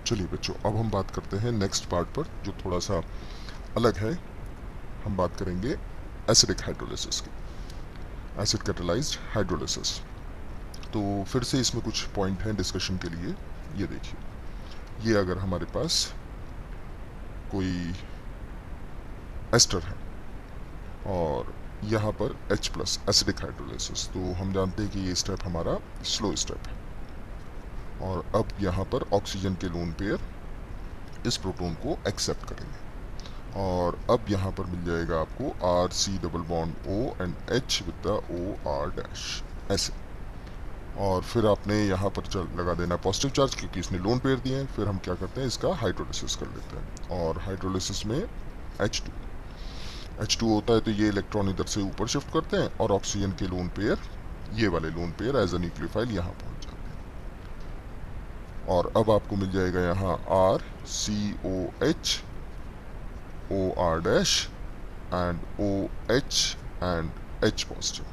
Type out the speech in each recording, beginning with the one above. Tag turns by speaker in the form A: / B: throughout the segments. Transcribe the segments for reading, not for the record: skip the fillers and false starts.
A: चलिए बच्चों, अब हम बात करते हैं नेक्स्ट पार्ट पर जो थोड़ा सा अलग है। हम बात करेंगे एसिडिक हाइड्रोलिसिस की, एसिड कैटालाइज्ड हाइड्रोलिसिस। तो फिर से इसमें कुछ पॉइंट हैं डिस्कशन के लिए। ये देखिए, ये अगर हमारे पास कोई एस्टर है और यहाँ पर H प्लस एसिडिक हाइड्रोलिसिस, तो हम जानते हैं कि ये स्टेप हमारा स्लो स्टेप है। और अब यहाँ पर ऑक्सीजन के लोन पेयर इस प्रोटोन को एक्सेप्ट करेंगे और अब यहाँ पर मिल जाएगा आपको RC double bond O and H with the OR dash ऐसे। और फिर आपने यहाँ पर लगा देना पॉजिटिव चार्ज क्योंकि इसने लोन पेयर दिए हैं। फिर हम क्या करते हैं, इसका हाइड्रोलिसिस कर लेते हैं और हाइड्रोलिसिस में H2 होता है तो ये इलेक्ट्रॉन इधर से ऊपर शिफ्ट करते हैं और ऑक्सीजन के लोन पेयर, ये वाले lone pair as a nucleophile यहाँ पहुँच जाते हैं। और अब आपको मिल जाएगा यहाँ RCOH OR dash and OH and H positive.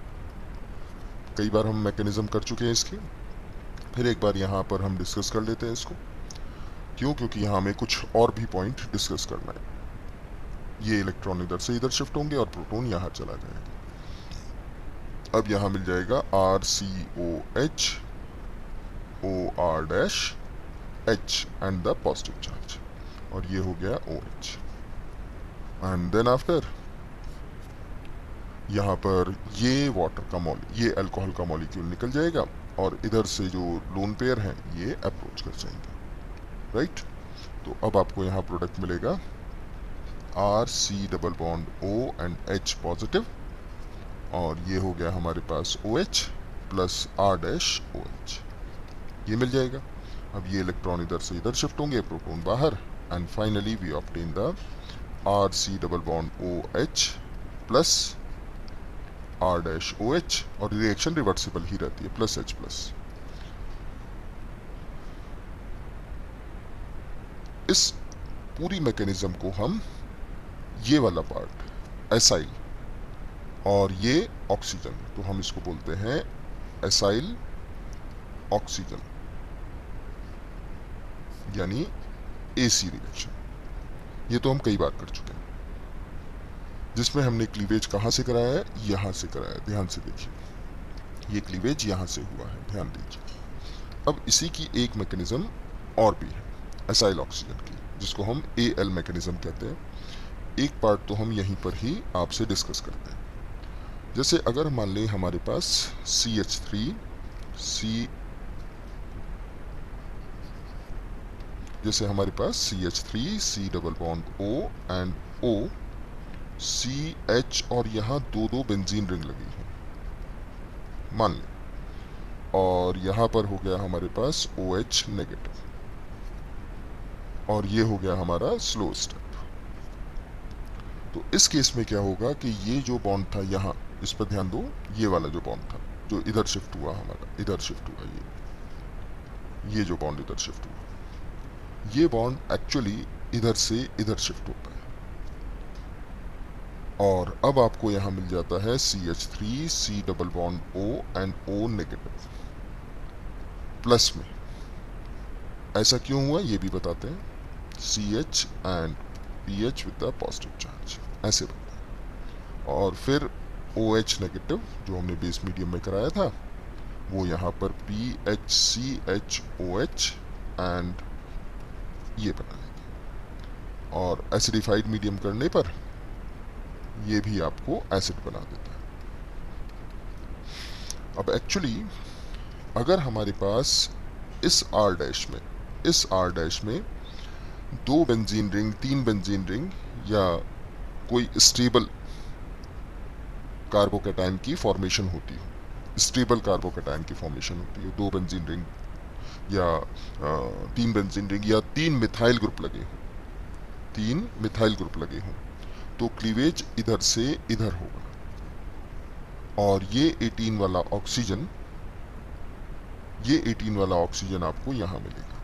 A: कई बार हम मैकेनिज्म कर चुके हैं इसकी, फिर एक बार यहाँ पर हम डिस्कस कर लेते हैं इसको। क्यों? क्योंकि यहाँ हमें कुछ और भी पॉइंट डिस्कस करना है। ये इलेक्ट्रॉन इधर से इधर शिफ्ट होंगे और प्रोटॉन यहाँ चला जाएगा। अब यहाँ मिल जाएगा RCOH OR dash H and the positive charge, और ये हो गया OH। एंड देन आफ्टर यहाँ पर ये वाटर का ये अल्कोहल का मॉलिक्यूल निकल जाएगा और इधर से जो लोन पेयर हैं ये अप्रोच कर जाएंगे, राइट। तो अब आपको यहाँ प्रोडक्ट मिलेगा RC double bond O and H positive, और ये हो गया हमारे पास OH plus R dash OH, ये मिल जाएगा। अब ये इलेक्ट्रॉन इधर से इधर शिफ्ट होंगे, प्रोटॉन बाहर, and finally we obtain the RC double bond OH plus R dash OH, और रिएक्शन रिवर्सिबल ही रहती है, प्लस H प्लस। इस पूरी मैकेनिज्म को हम, ये वाला पार्ट एसाइल और ये ऑक्सीजन, तो हम इसको बोलते हैं एसाइल ऑक्सीजन यानी AC रिएक्शन। ये तो हम कई बार कर चुके हैं, जिसमें हमने क्लीवेज कहाँ से कराया है, यहाँ से कराया है। ध्यान से देखिए, ये क्लीवेज यहाँ से हुआ है, ध्यान दीजिए। अब इसी की एक मैकेनिज्म और भी है एसाइल ऑक्सीजन की, जिसको हम AL मैकेनिज्म कहते हैं। एक पार्ट तो हम यहीं पर ही आपसे डिस्कस करते हैं। जैसे अगर मान लें हमारे पास CH3 C double bond O and O CH, और यहाँ दो बेंजीन रिंग लगी है मान लें, और यहाँ पर हो गया हमारे पास OH नेगेटिव, और ये हो गया हमारा स्लो स्टेप। तो इस केस में क्या होगा कि ये जो बॉन्ड था यहाँ, इस पर ध्यान दो, ये वाला जो बॉन्ड था जो इधर शिफ्ट हुआ, हमारा इधर शिफ्ट हुआ, ये जो बॉन्ड इधर शिफ्ट हुआ, ये बॉन्ड एक्चुअली इधर से इधर शिफ्ट होता है। और अब आपको यहाँ मिल जाता है CH3 C double bond O and O negative plus में। ऐसा क्यों हुआ ये भी बताते हैं। CH and PH with the positive charge, ऐसे बनता है। और फिर OH नेगेटिव जो हमने बेस मीडियम में कराया था, वो यहाँ पर PHCHOH एंड ये बना लेते, और एसिडिफाइड मीडियम करने पर ये भी आपको एसिड बना देता है। अब एक्चुअली अगर हमारे पास इस R डैश में दो बेंजीन रिंग, तीन बेंजीन रिंग, या कोई स्टेबल कार्बोकैटायन की फॉर्मेशन होती है, स्टेबल कार्बोकैटायन की फॉर्मेशन होती है, दो बेंजीन रिंग या तीन बेंजीन रिंग या तीन मिथाइल ग्रुप लगे हों, तो क्लीवेज इधर से इधर होगा, और ये 18 वाला ऑक्सीजन आपको यहाँ मिलेगा।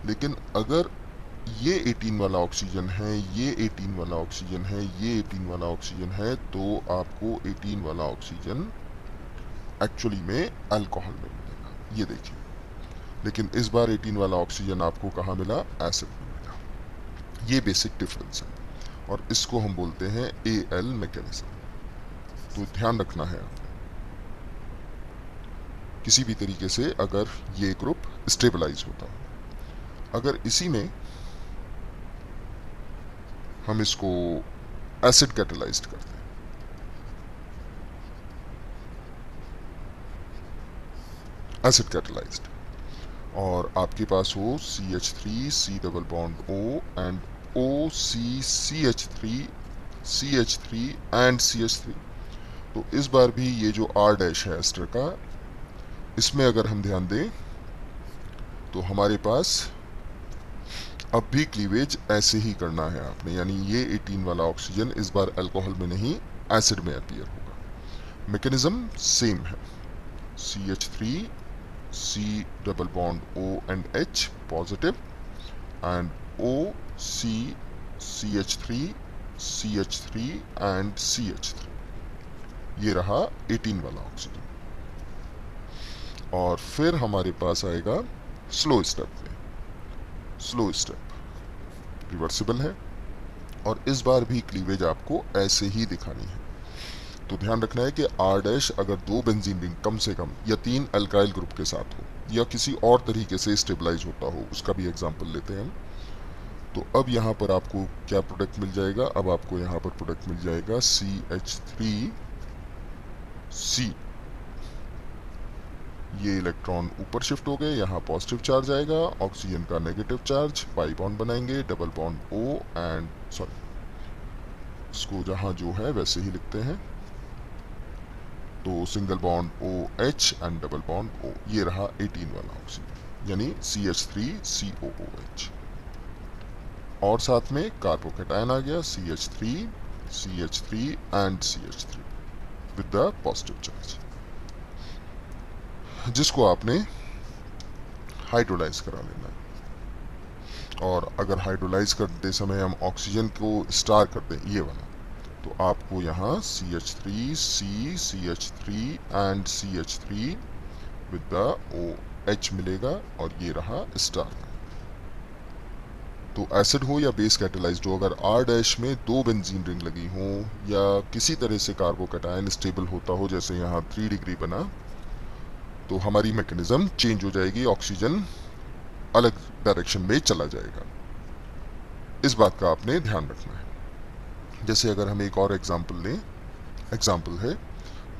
A: लेकिन अगर ये 18 वाला ऑक्सीजन है, ये 18 वाला ऑक्सीजन है, ये 18 वाला ऑक्सीजन है, तो आपको 18 वाला ऑक्सीजन एक्चुअली में अल्कोहल में मिलेगा। ये देखिए, लेकिन इस बार 18 वाला ऑक्सीजन आपको कहाँ मिला, एसिड में मिला। ये बेसिक डिफरेंस है और इसको हम बोलते हैं AL मैकेनिज्म। तो ध्यान रखना है आपने, किसी भी तरीके से अगर ये ग्रुप स्टेबलाइज होता हो, अगर इसी में हम इसको एसिड कैटेलाइज्ड करते हैं, एसिड कैटेलाइज्ड, और आपके पास हो CH3 C double bond O and OCCH3 CH3 and CH3, तो इस बार भी ये जो R डैश है एस्टर का, इसमें अगर हम ध्यान दें तो हमारे पास अब भी क्लीवेज ऐसे ही करना है आपने, यानी ये 18 वाला ऑक्सीजन इस बार अल्कोहल में नहीं एसिड में अपीयर होगा। मैकेनिज्म सेम है, CH3 C double bond O and H positive and OC CH3 CH3 and CH3, ये रहा 18 वाला ऑक्सीजन। और फिर हमारे पास आएगा स्लो स्टेप में, स्लो स्टेप रिवर्सिबल है और इस बार भी क्लीवेज आपको ऐसे ही दिखानी है। तो ध्यान रखना है कि R डैश अगर 2 बेंजीन रिंग कम से कम या 3 अल्काइल ग्रुप के साथ हो या किसी और तरीके से स्टेबलाइज होता हो, उसका भी एग्जांपल लेते हैं हम। तो अब यहाँ पर आपको क्या प्रोडक्ट मिल जाएगा, अब आपको यहाँ पर प्रोडक्ट मिल जाएगा CH3C, ये इलेक्ट्रॉन ऊपर शिफ्ट हो गए, यहाँ पॉजिटिव चार्ज आएगा, ऑक्सीजन का नेगेटिव चार्ज, पाई बॉन्ड बनाएंगे, double bond O and sorry, इसको जहाँ जो है वैसे ही लिखते हैं, तो single bond OH and double bond O, ये रहा 18 वाला ऑक्सीजन, यानी CH3COOH, और साथ में कार्बोकैटायन आ गया CH3 and CH3 with the positive charge, जिसको आपने हाइड्रोलाइज करा लेना है। और अगर हाइड्रोलाइज करते समय हम ऑक्सीजन को स्टार कर दें, ये वाला, तो आपको यहाँ CH3C CH3 and CH3 with the OH मिलेगा और ये रहा स्टार। तो एसिड हो या बेस कैटेलाइज्ड हो, अगर R डैश में 2 बेंजीन रिंग लगी हो या किसी तरह से कार्बोकैटायन स्टेबल होता हो, जैसे यहाँ 3 डिग्री बना, तो हमारी मैकेनिज्म चेंज हो जाएगी, ऑक्सीजन अलग डायरेक्शन में चला जाएगा। इस बात का आपने ध्यान रखना है। जैसे अगर हम एक और एग्जांपल लें, एग्जांपल है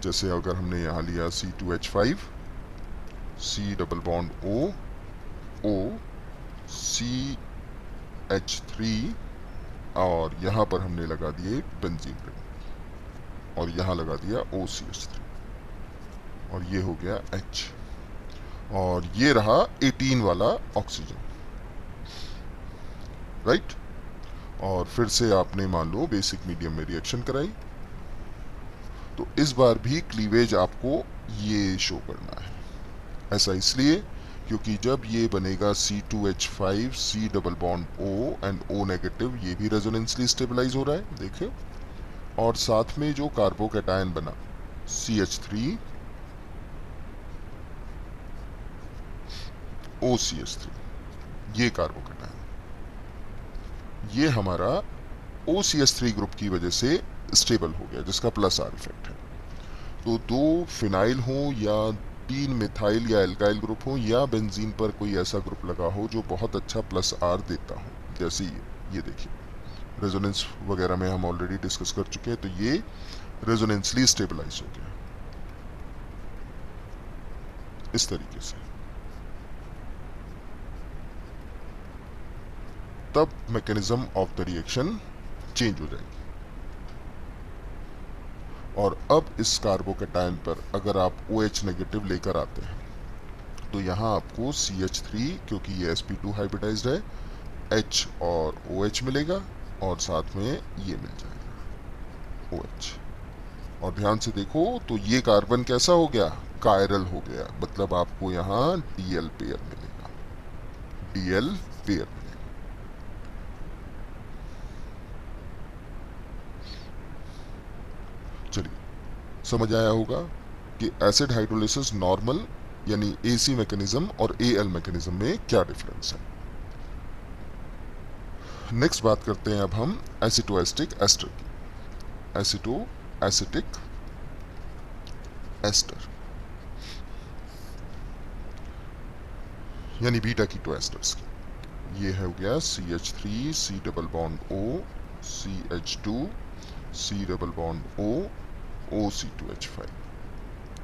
A: जैसे अगर हमने यहाँ लिया C2H5 C double bond O CH3 और यहाँ पर हमने लगा दिए बेंजीन रिंग और यहाँ लगा दिया OCH3 और ये हो गया H, और ये रहा 18 वाला ऑक्सीजन, राइट। और फिर से आपने मान लो बेसिक मीडियम में रिएक्शन कराई, तो इस बार भी क्लीवेज आपको ये शो करना है। ऐसा इसलिए क्योंकि जब ये बनेगा C2H5 C double bond O and O negative, ये भी रेजोनेंसली स्टेबलाइज हो रहा है, देखिए, और साथ में जो कार्बोकैटायन बना CH3 OCH3, ये कार्बोकैटायन, ये हमारा OCH3 ग्रुप की वजह से स्टेबल हो गया, जिसका प्लस R इफेक्ट है। तो 2 फिनाइल हो या 3 मिथाइल या एल्काइल ग्रुप हो या बेंजीन पर कोई ऐसा ग्रुप लगा हो जो बहुत अच्छा प्लस R देता हो, जैसे ये देखिए, रेजोनेंस वगैरह में हम ऑलरेडी डिस्कस कर चुके हैं, तो ये रेजोनेंसली स्टेबलाइज हो गया इस तरीके से। तब mechanism of the reaction change हो जाएगी। और अब इस कार्बोकैटायन पर अगर आप OH नेगेटिव लेकर आते हैं, तो यहाँ आपको CH3, क्योंकि ये sp2 हाइब्रिडाइज्ड है, H और OH मिलेगा और साथ में ये मिल जाएगा OH। और ध्यान से देखो तो ये कार्बन कैसा हो गया, कायरल हो गया, मतलब आपको यहाँ DL पेयर मिलेगा, DL पेयर मिलेगा। चलिए, समझ आया होगा कि एसिड हाइड्रोलिसिस नॉर्मल यानी AC मैकेनिज्म और AL मैकेनिज्म में क्या डिफरेंस है। नेक्स्ट बात करते हैं अब हम एसिटोएस्टिक एस्टर की। एसिटिक एस्टर यानी बीटा कीटो एस्टर्स की। ये हो गया CH3 C double bond O CH2 C double bond O OC2H5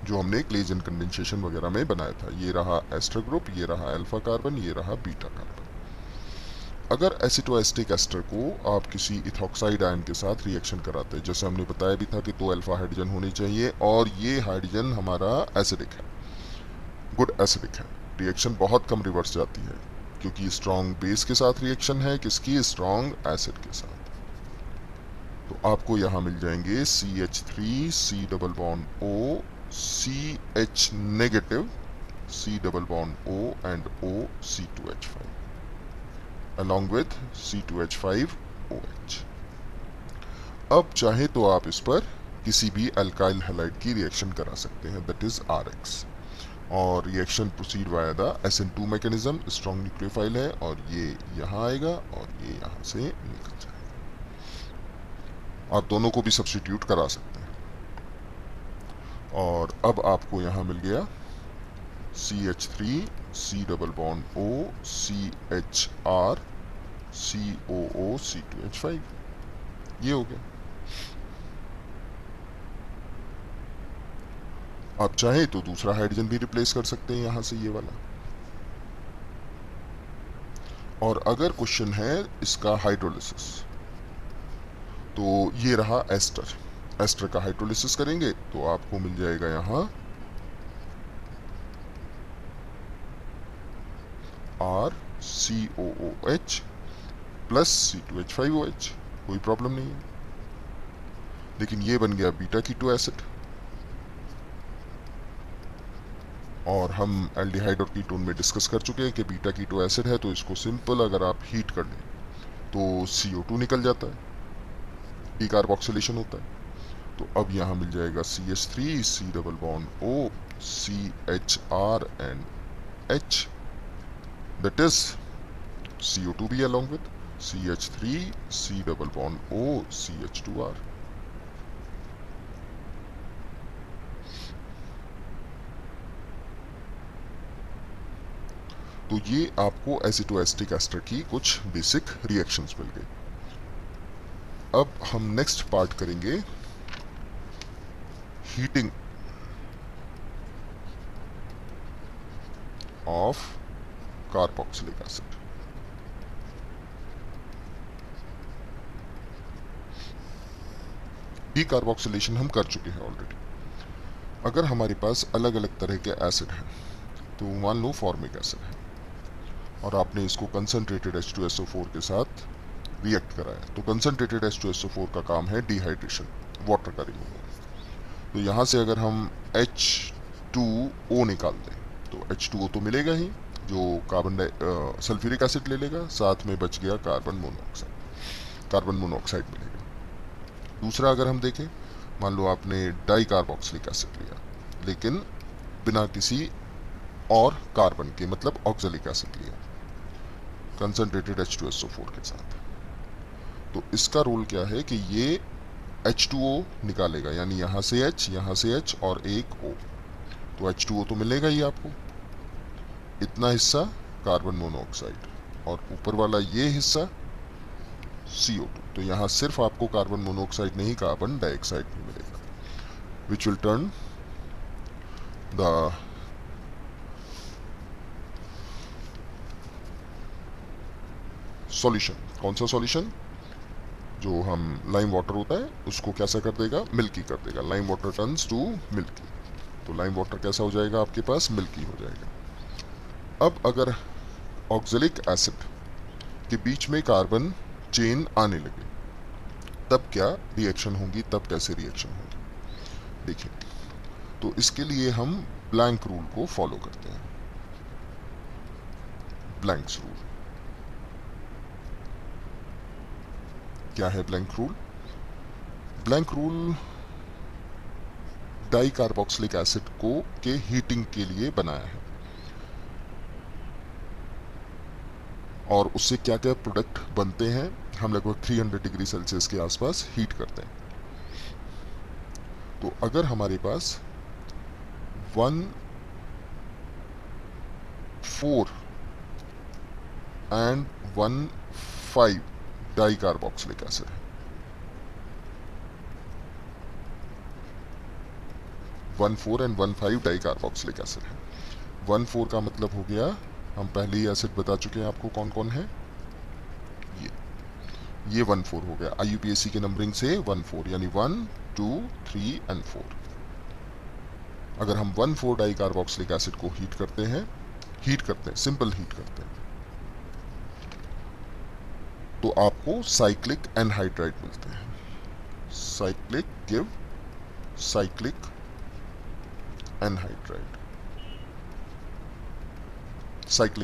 A: जो हमने क्लेजन कंडेंसेशन वगैरह में बनाया था। ये रहा एस्टर ग्रुप, ये रहा अल्फा कार्बन, ये रहा बीटा कार्बन। अगर एसिटोएस्टिक एस्टर को आप किसी इथॉक्साइड आयन के साथ रिएक्शन कराते हैं, जैसे हमने बताया भी था कि 2 अल्फा हाइड्रोजन होने चाहिए और ये हाइड्रोजन हमारा एसिडिक है, गुड एसिडिक है, रिएक्शन बहुत कम रिवर्स जाती है क्योंकि स्ट्रॉन्ग बेस के साथ रिएक्शन है, किसकी, स्ट्रॉन्ग एसिड के साथ। तो आपको यहां मिल जाएंगे CH3 C double bond O CH negative C double bond O and O C2H5 along with C2H5OH। अब चाहे तो आप इस पर किसी भी अल्काइल हैलाइड की रिएक्शन करा सकते हैं, दैट इज RX, और reaction proceed via the SN2 mechanism. Strong nucleophile है और ये यहाँ आएगा और ये यहाँ से निकल जाएगा। आप दोनों को भी सब्स्टिट्यूट करा सकते हैं और अब आपको यहाँ मिल गया CH3 C double bond O CHR COO C2H5, ये हो गया। आप चाहें तो दूसरा हाइड्रोजन भी रिप्लेस कर सकते हैं यहां से, ये वाला। और अगर क्वेश्चन है इसका हाइड्रोलिसिस, तो ये रहा एस्टर का हाइड्रोलिसिस करेंगे तो आपको मिल जाएगा यहां RCOOH प्लस C2H5OH, कोई प्रॉब्लम नहीं है। लेकिन ये बन गया बीटा कीटो एसिड, और हम एल्डिहाइड और कीटोन में डिस्कस कर चुके हैं कि बीटा कीटो एसिड है तो इसको सिंपल अगर आप हीट कर लें तो CO2 निकल जाता है, डीकार्बोक्सिलेशन होता है। तो अब यहाँ मिल जाएगा CH3 C double bond O CHR and H, that is CO2 भी along with CH3 C double bond O CH2R। तो ये आपको एसिटोएस्टिक एस्टर की कुछ बेसिक रिएक्शंस मिल गई। अब हम नेक्स्ट पार्ट करेंगे heating of carboxylic acid. Decarboxylation हम कर चुके हैं ऑलरेडी। अगर हमारे पास अलग अलग तरह के एसिड हैं, तो मान लो फॉर्मिक एसिड है और आपने इसको कंसंट्रेटेड H2SO4 के साथ रिएक्ट कराया, तो कंसंट्रेटेड H2SO4 का काम है डिहाइड्रेशन, वाटर का रिमूवल। तो यहाँ से अगर हम H2O निकाल दें तो H2O तो मिलेगा ही, जो सल्फ्यूरिक एसिड ले लेगा, साथ में बच गया कार्बन मोनोऑक्साइड मिलेगा। दूसरा अगर हम देखें, मान लो आपने डाई कार्बोक्सिलिक एसिड लिया लेकिन बिना किसी और कार्बन के, मतलब ऑक्जेलिक एसिड लिया कंसंट्रेटेड H2SO4 के साथ, तो इसका रोल क्या है कि ये H2O निकालेगा, यानी यहाँ से H और एक O, तो H2O तो मिलेगा ही आपको, इतना हिस्सा कार्बन मोनोऑक्साइड और ऊपर वाला ये हिस्सा CO2। तो यहाँ सिर्फ आपको कार्बन मोनोऑक्साइड नहीं, कार्बन डाइऑक्साइड भी मिलेगा, which will turn the solution. कौन सा सॉल्यूशन? जो हम लाइम वाटर होता है उसको कैसा कर देगा, मिल्की कर देगा। Lime water turns to milky, तो लाइम वाटर कैसा हो जाएगा आपके पास, मिल्की हो जाएगा। अब अगर ऑक्जेलिक एसिड के बीच में कार्बन चेन आने लगे तब क्या रिएक्शन होगी, तब कैसे रिएक्शन होगी देखिए। तो इसके लिए हम ब्लैंक रूल को फॉलो करते हैं। ब्लैंक्स रूल क्या है? Blank rule di carboxylic acid को के हीटिंग के लिए बनाया है, और उससे क्या क्या प्रोडक्ट बनते हैं हम लगभग 300 डिग्री सेल्सियस के आसपास हीट करते हैं। तो अगर हमारे पास 1,4 एंड 1,5 डाई कार्बोक्सिलिक एसिड है, 1,4 एंड 1,5 डाई कार्बोक्सिलिक एसिड है। 1,4 का मतलब हो गया, हम पहले ही एसिड बता चुके हैं आपको कौन कौन है, ये 1,4 हो गया। IUPAC के नंबरिंग से 1,4 यानी 1, 2, 3 एंड 4। अगर हम 1,4 डाई कार्बोक्सिलिक एसिड को हीट करते हैं, सिंपल हीट करते हैं, तो आपको साइक्लिक एनहाइड्राइड मिलते हैं। साइक्लिक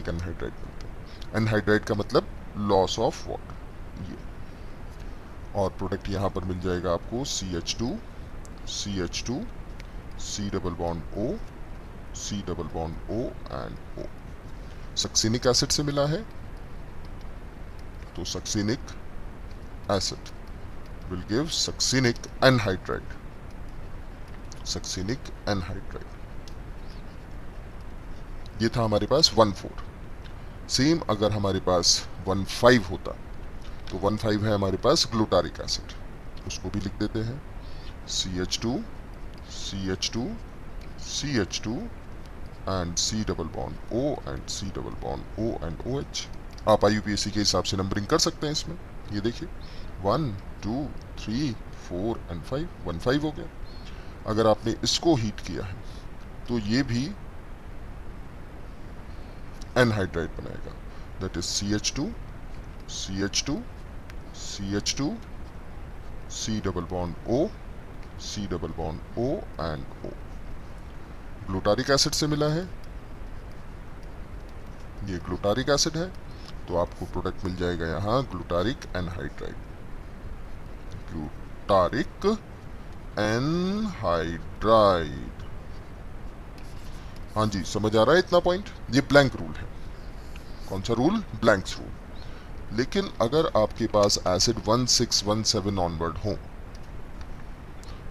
A: एनहाइड्राइड मिलते हैं। एनहाइड्राइड का मतलब लॉस ऑफ वाटर। ये और प्रोडक्ट यहां पर मिल जाएगा आपको CH2 C double bond O C double bond O and O। Succinic acid से मिला है, तो succinic acid will give succinic anhydride. ये था हमारे पास 1,4। सेम अगर हमारे पास 1,5 होता, तो 1,5 है हमारे पास ग्लूटारिक एसिड, उसको भी लिख देते हैं CH2 and C double bond O and C double bond O and OH। आप IUPAC के हिसाब से नंबरिंग कर सकते हैं इसमें। ये देखिए 1, 2, 3, 4 एंड 5, 1,5 हो गया। अगर आपने इसको हीट किया है तो ये भी एनहाइड्राइड बनाएगा, that is CH2 C double bond O C double bond O and O। Glutaric acid से मिला है, ये ग्लूटारिक एसिड है, तो आपको प्रोडक्ट मिल जाएगा यहां ग्लूटारिक एनहाइड्राइड। हाँ जी, समझ आ रहा है इतना पॉइंट? ये ब्लैंक रूल है। कौन सा रूल? Blanks rule. लेकिन अगर आपके पास एसिड 1,6, 1,7 ऑनवर्ड हो,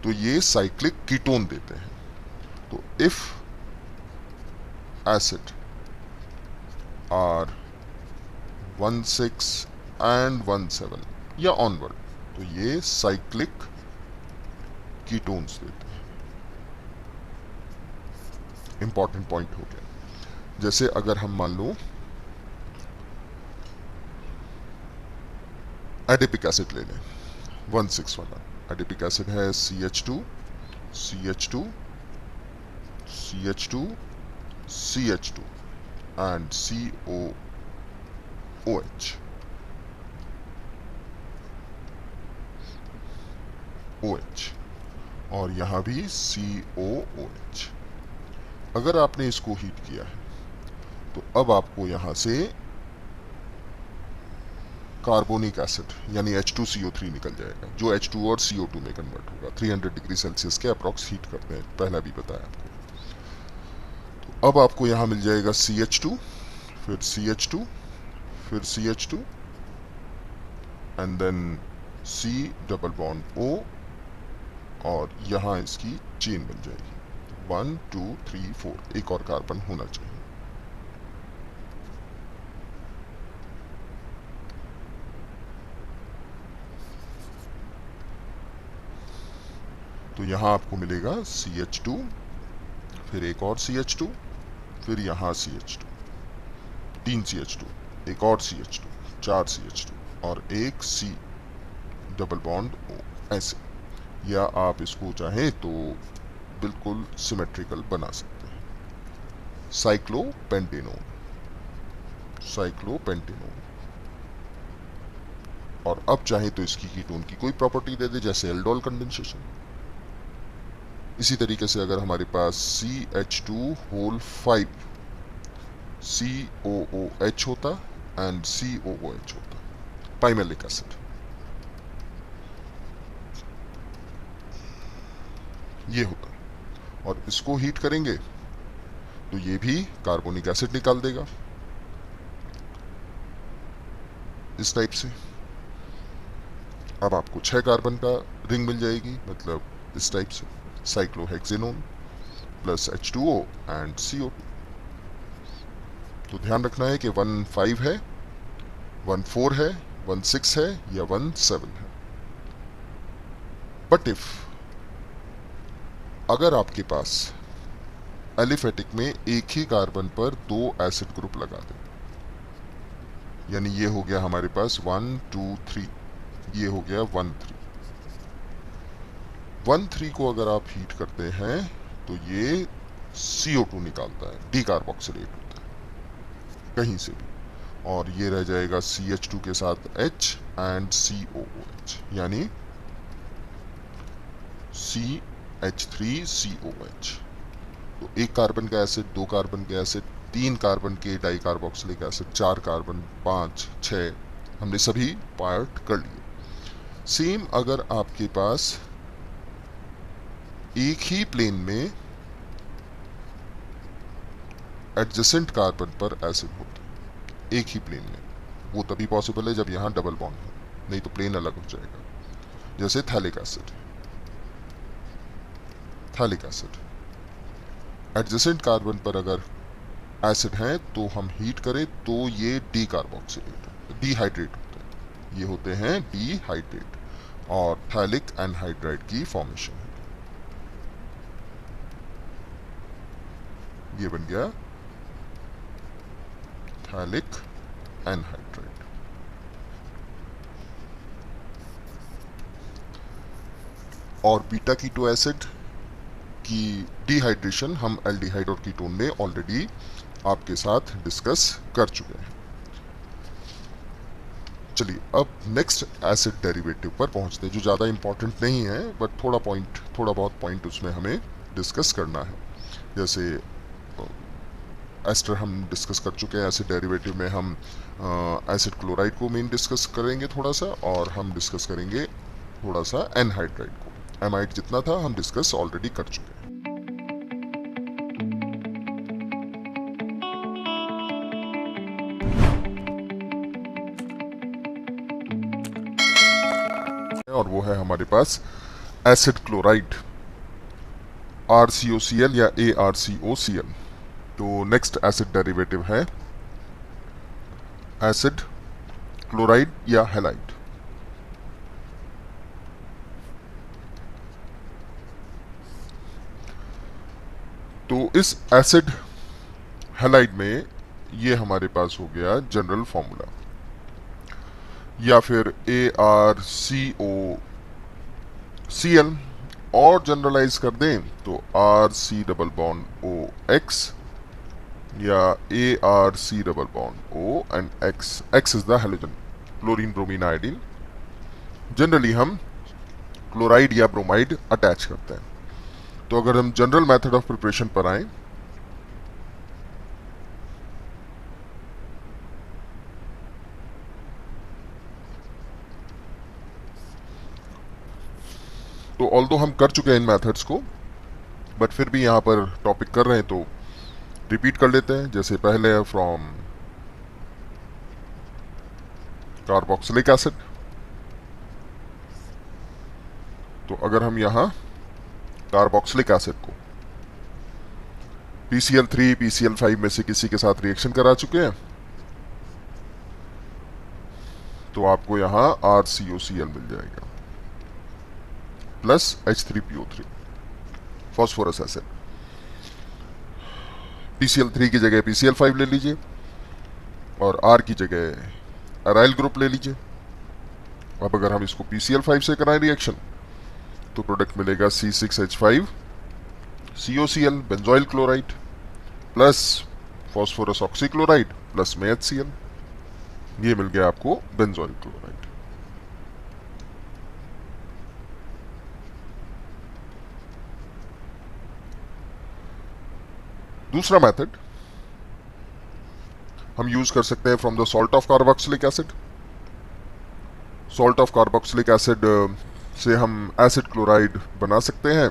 A: तो ये साइक्लिक कीटोन देते हैं। तो इफ एसिड आर 1,6 एंड 1,7 या ऑनवर्ड, तो ये साइक्लिक कीटोन्स देते हैं। इंपॉर्टेंट पॉइंट हो गया। जैसे अगर हम मान लो एडिपिक एसिड ले लें, 1,6 वाला एडिपिक एसिड है CH2 एंड OH, और यहां भी COOH। अगर आपने इसको हीट किया है, तो अब आपको यहां से कार्बोनिक एसिड यानी H2CO3 निकल जाएगा, जो H2 और CO2 में कन्वर्ट होगा। 300 डिग्री सेल्सियस के अप्रॉक्स हीट करते हैं, पहला भी बताया आपको। तो अब आपको यहां मिल जाएगा CH2, फिर CH2, फिर CH2 and then C double bond O, और यहां इसकी चेन बन जाएगी 1, 2, 3, 4। एक और कार्बन होना चाहिए। तो यहां आपको मिलेगा CH2, फिर एक और CH2, फिर यहां CH2, 3 CH2, एक और CH2, 4 CH2 और एक C डबल बॉन्ड O, ऐसे। या आप इसको चाहें तो बिल्कुल सिमेट्रिकल बना सकते हैं, साइक्लोपेंटेनोन। और अब चाहे तो इसकी कीटोन की कोई प्रॉपर्टी दे दे, जैसे एल्डोल कंडेंसेशन। इसी तरीके से अगर हमारे पास CH2 COOH होता एंड COOH होता, पाइमेलिक एसिड, ये होता। और इसको हीट करेंगे तो ये भी कार्बोनिक एसिड निकाल देगा इस टाइप से। अब आपको 6 कार्बन का रिंग मिल जाएगी, मतलब इस टाइप से, cyclohexanone plus H2O and CO2। तो ध्यान रखना है कि 1,5 है, 1,4 है, 1,6 है या 1,7 है। बट इफ अगर आपके पास एलिफेटिक में एक ही कार्बन पर 2 एसिड ग्रुप लगा दें, यानी ये हो गया हमारे पास 1, 2, 3, ये हो गया 1, 3। 1, 3 को अगर आप हीट करते हैं तो ये CO2 निकालता है, डीकार्बोक्सिलेट होता है कहीं से भी, और ये रह जाएगा CH2 के साथ H एंड COOH, यानी CH3COH। तो एक कार्बन का एसिड, 2 कार्बन के एसिड, 3 कार्बन के डाइकार्बोक्सिलिक एसिड, 4 कार्बन, 5, 6, हमने सभी पार्ट कर लिए। सेम अगर आपके पास एक ही प्लेन में एडजेसेंट कार्बन पर एसिड होता है, एक ही प्लेन में, वो तभी पॉसिबल है जब यहां डबल बॉन्ड हो, नहीं तो प्लेन अलग हो जाएगा। जैसे phthalic acid, phthalic acid adjacent carbon पर अगर एसिड है तो हम हीट करें तो ये डीकार्बोक्सिलेट, डिहाइड्रेट होते हैं, ये होते हैं डिहाइड्रेट, और थैलिक एनहाइड्राइड की फॉर्मेशन है। ये बन गया थैलिक एनहाइड्राइड। और बीटा कीटो एसिड की डिहाइड्रेशन हम एल्डिहाइड और कीटोन में ऑलरेडी आपके साथ डिस्कस कर चुके हैं। चलिए अब नेक्स्ट एसिड डेरिवेटिव पर पहुंचते हैं, जो ज़्यादा इंपॉर्टेंट नहीं है बट थोड़ा बहुत पॉइंट उसमें हमें डिस्कस करना है। जैसे एस्टर हम डिस्कस कर चुके हैं, एसिड डेरिवेटिव में हम एसिड क्लोराइड को मेन डिस्कस करेंगे थोड़ा सा, और हम डिस्कस करेंगे थोड़ा सा एनहाइड्राइड को। एमाइड जितना था हम डिस्कस ऑलरेडी कर चुके हैं। और वो है हमारे पास एसिड क्लोराइड, RCOCl या ArCOCl। तो नेक्स्ट एसिड डेरिवेटिव है एसिड क्लोराइड या हैलाइड। तो इस एसिड हैलाइड में ये हमारे पास हो गया जनरल फॉर्मूला, या फिर ArCOCl, और जनरलाइज कर दें तो RC डबल बॉन्ड OX या ArC double bond O and X। X is the halogen, chlorine, bromine, iodine. Generally हम क्लोराइड या ब्रोमाइड अटैच करते हैं। तो अगर हम जनरल मेथड ऑफ प्रिपरेशन पर आए, तो ऑल्दो हम कर चुके हैं इन मेथड्स को, बट फिर भी यहां पर टॉपिक कर रहे हैं तो रिपीट कर लेते हैं। जैसे पहले है फ्रॉम कार्बोक्सिलिक एसिड, तो अगर हम यहां कार्बोक्सिलिक एसिड को PCl3 PCl5 में से किसी के साथ रिएक्शन करा चुके हैं, तो आपको यहां RCOCl मिल जाएगा plus H3PO3, phosphorous acid. PCl3 की जगह PCl5 ले लीजिए और R की जगह अराइल ग्रुप ले लीजिए। अब अगर हम इसको PCl5 से कराएं रिएक्शन, तो प्रोडक्ट मिलेगा C6H5 COCl benzoyl chloride plus phosphorus oxychloride plus में HCl। ये मिल गया आपको बेंजोइल क्लोराइड। दूसरा मेथड हम यूज कर सकते हैं from the salt of carboxylic acid. Salt of carboxylic acid से हम एसिड क्लोराइड बना सकते हैं,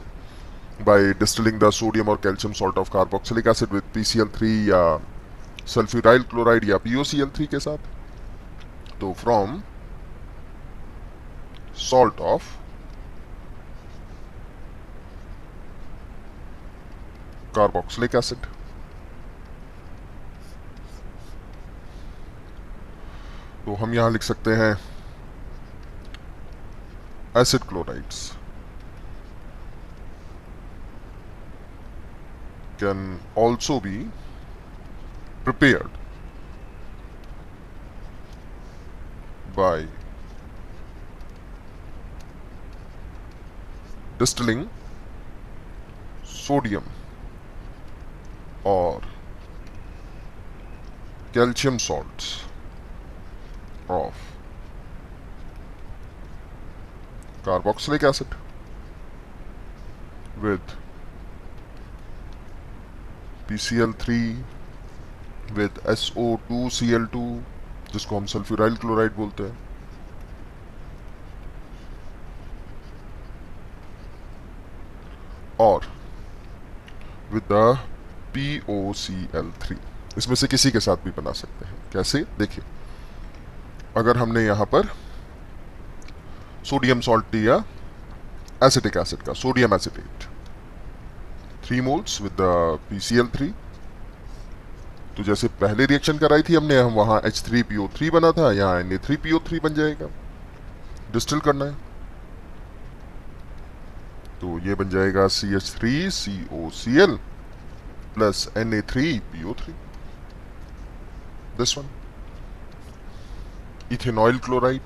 A: बाय डिस्टिलिंग द सोडियम और calcium salt of carboxylic acid with PCl3 या सल्फ्यूराइल क्लोराइड या POCl3 के साथ। तो from salt of carboxylic acid, तो हम यहां लिख सकते हैं acid chlorides can also be prepared by distilling sodium or calcium salts of carboxylic acid with PCl3 with SO2Cl2 जिसको हम सल्फ्यूराइल क्लोराइड बोलते हैं, और विद द POCl3। इसमें से किसी के साथ भी बना सकते हैं। कैसे, देखिए, अगर हमने यहां पर सोडियम सॉल्ट लिया एसिटिक एसिड का, sodium acetate 3 moles with the PCl3, तो जैसे पहले रिएक्शन कराई थी हमने, हम वहां H3PO3 बना था, यहां Na3PO3 बन जाएगा। डिस्टिल करना है तो ये बन जाएगा CH3COCl plus Na3PO3। This one ethanoyl chloride,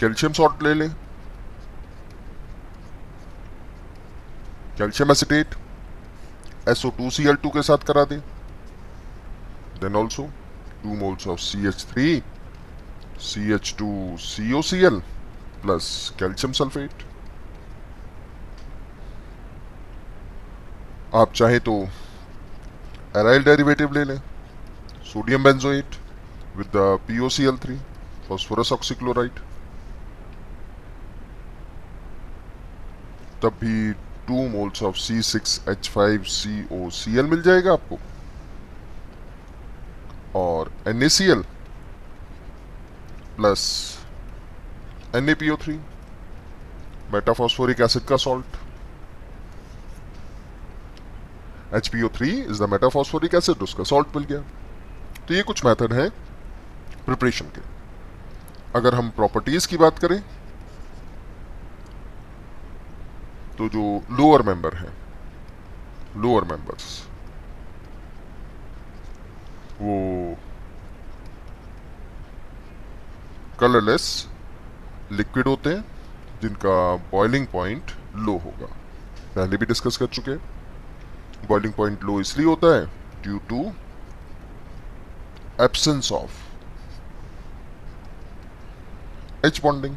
A: calcium salt ले लें, कैल्शियम एसिटेट SO2Cl2 के साथ करा दें, then also 2 moles of CH3 CH2COCl plus calcium sulfate। आप चाहे तो एराइल डेरिवेटिव ले लें, sodium benzoate with the POCl3 phosphorus oxychloride, तब भी 2 moles of C6H5COCl मिल जाएगा आपको, और NaCl plus NaPO3 metaphosphoric acid का salt. HPO3 is the metaphosphoric acid, उसका सॉल्ट मिल गया। तो ये कुछ मेथड है प्रिपरेशन के। अगर हम प्रॉपर्टीज की बात करें तो जो लोअर मेंबर है, लोअर मेंबर्स वो कलरलेस लिक्विड होते हैं जिनका बॉइलिंग पॉइंट लो होगा। पहले भी डिस्कस कर चुके हैं, बॉइलिंग पॉइंट लो इसलिए होता है due to absence of H bonding,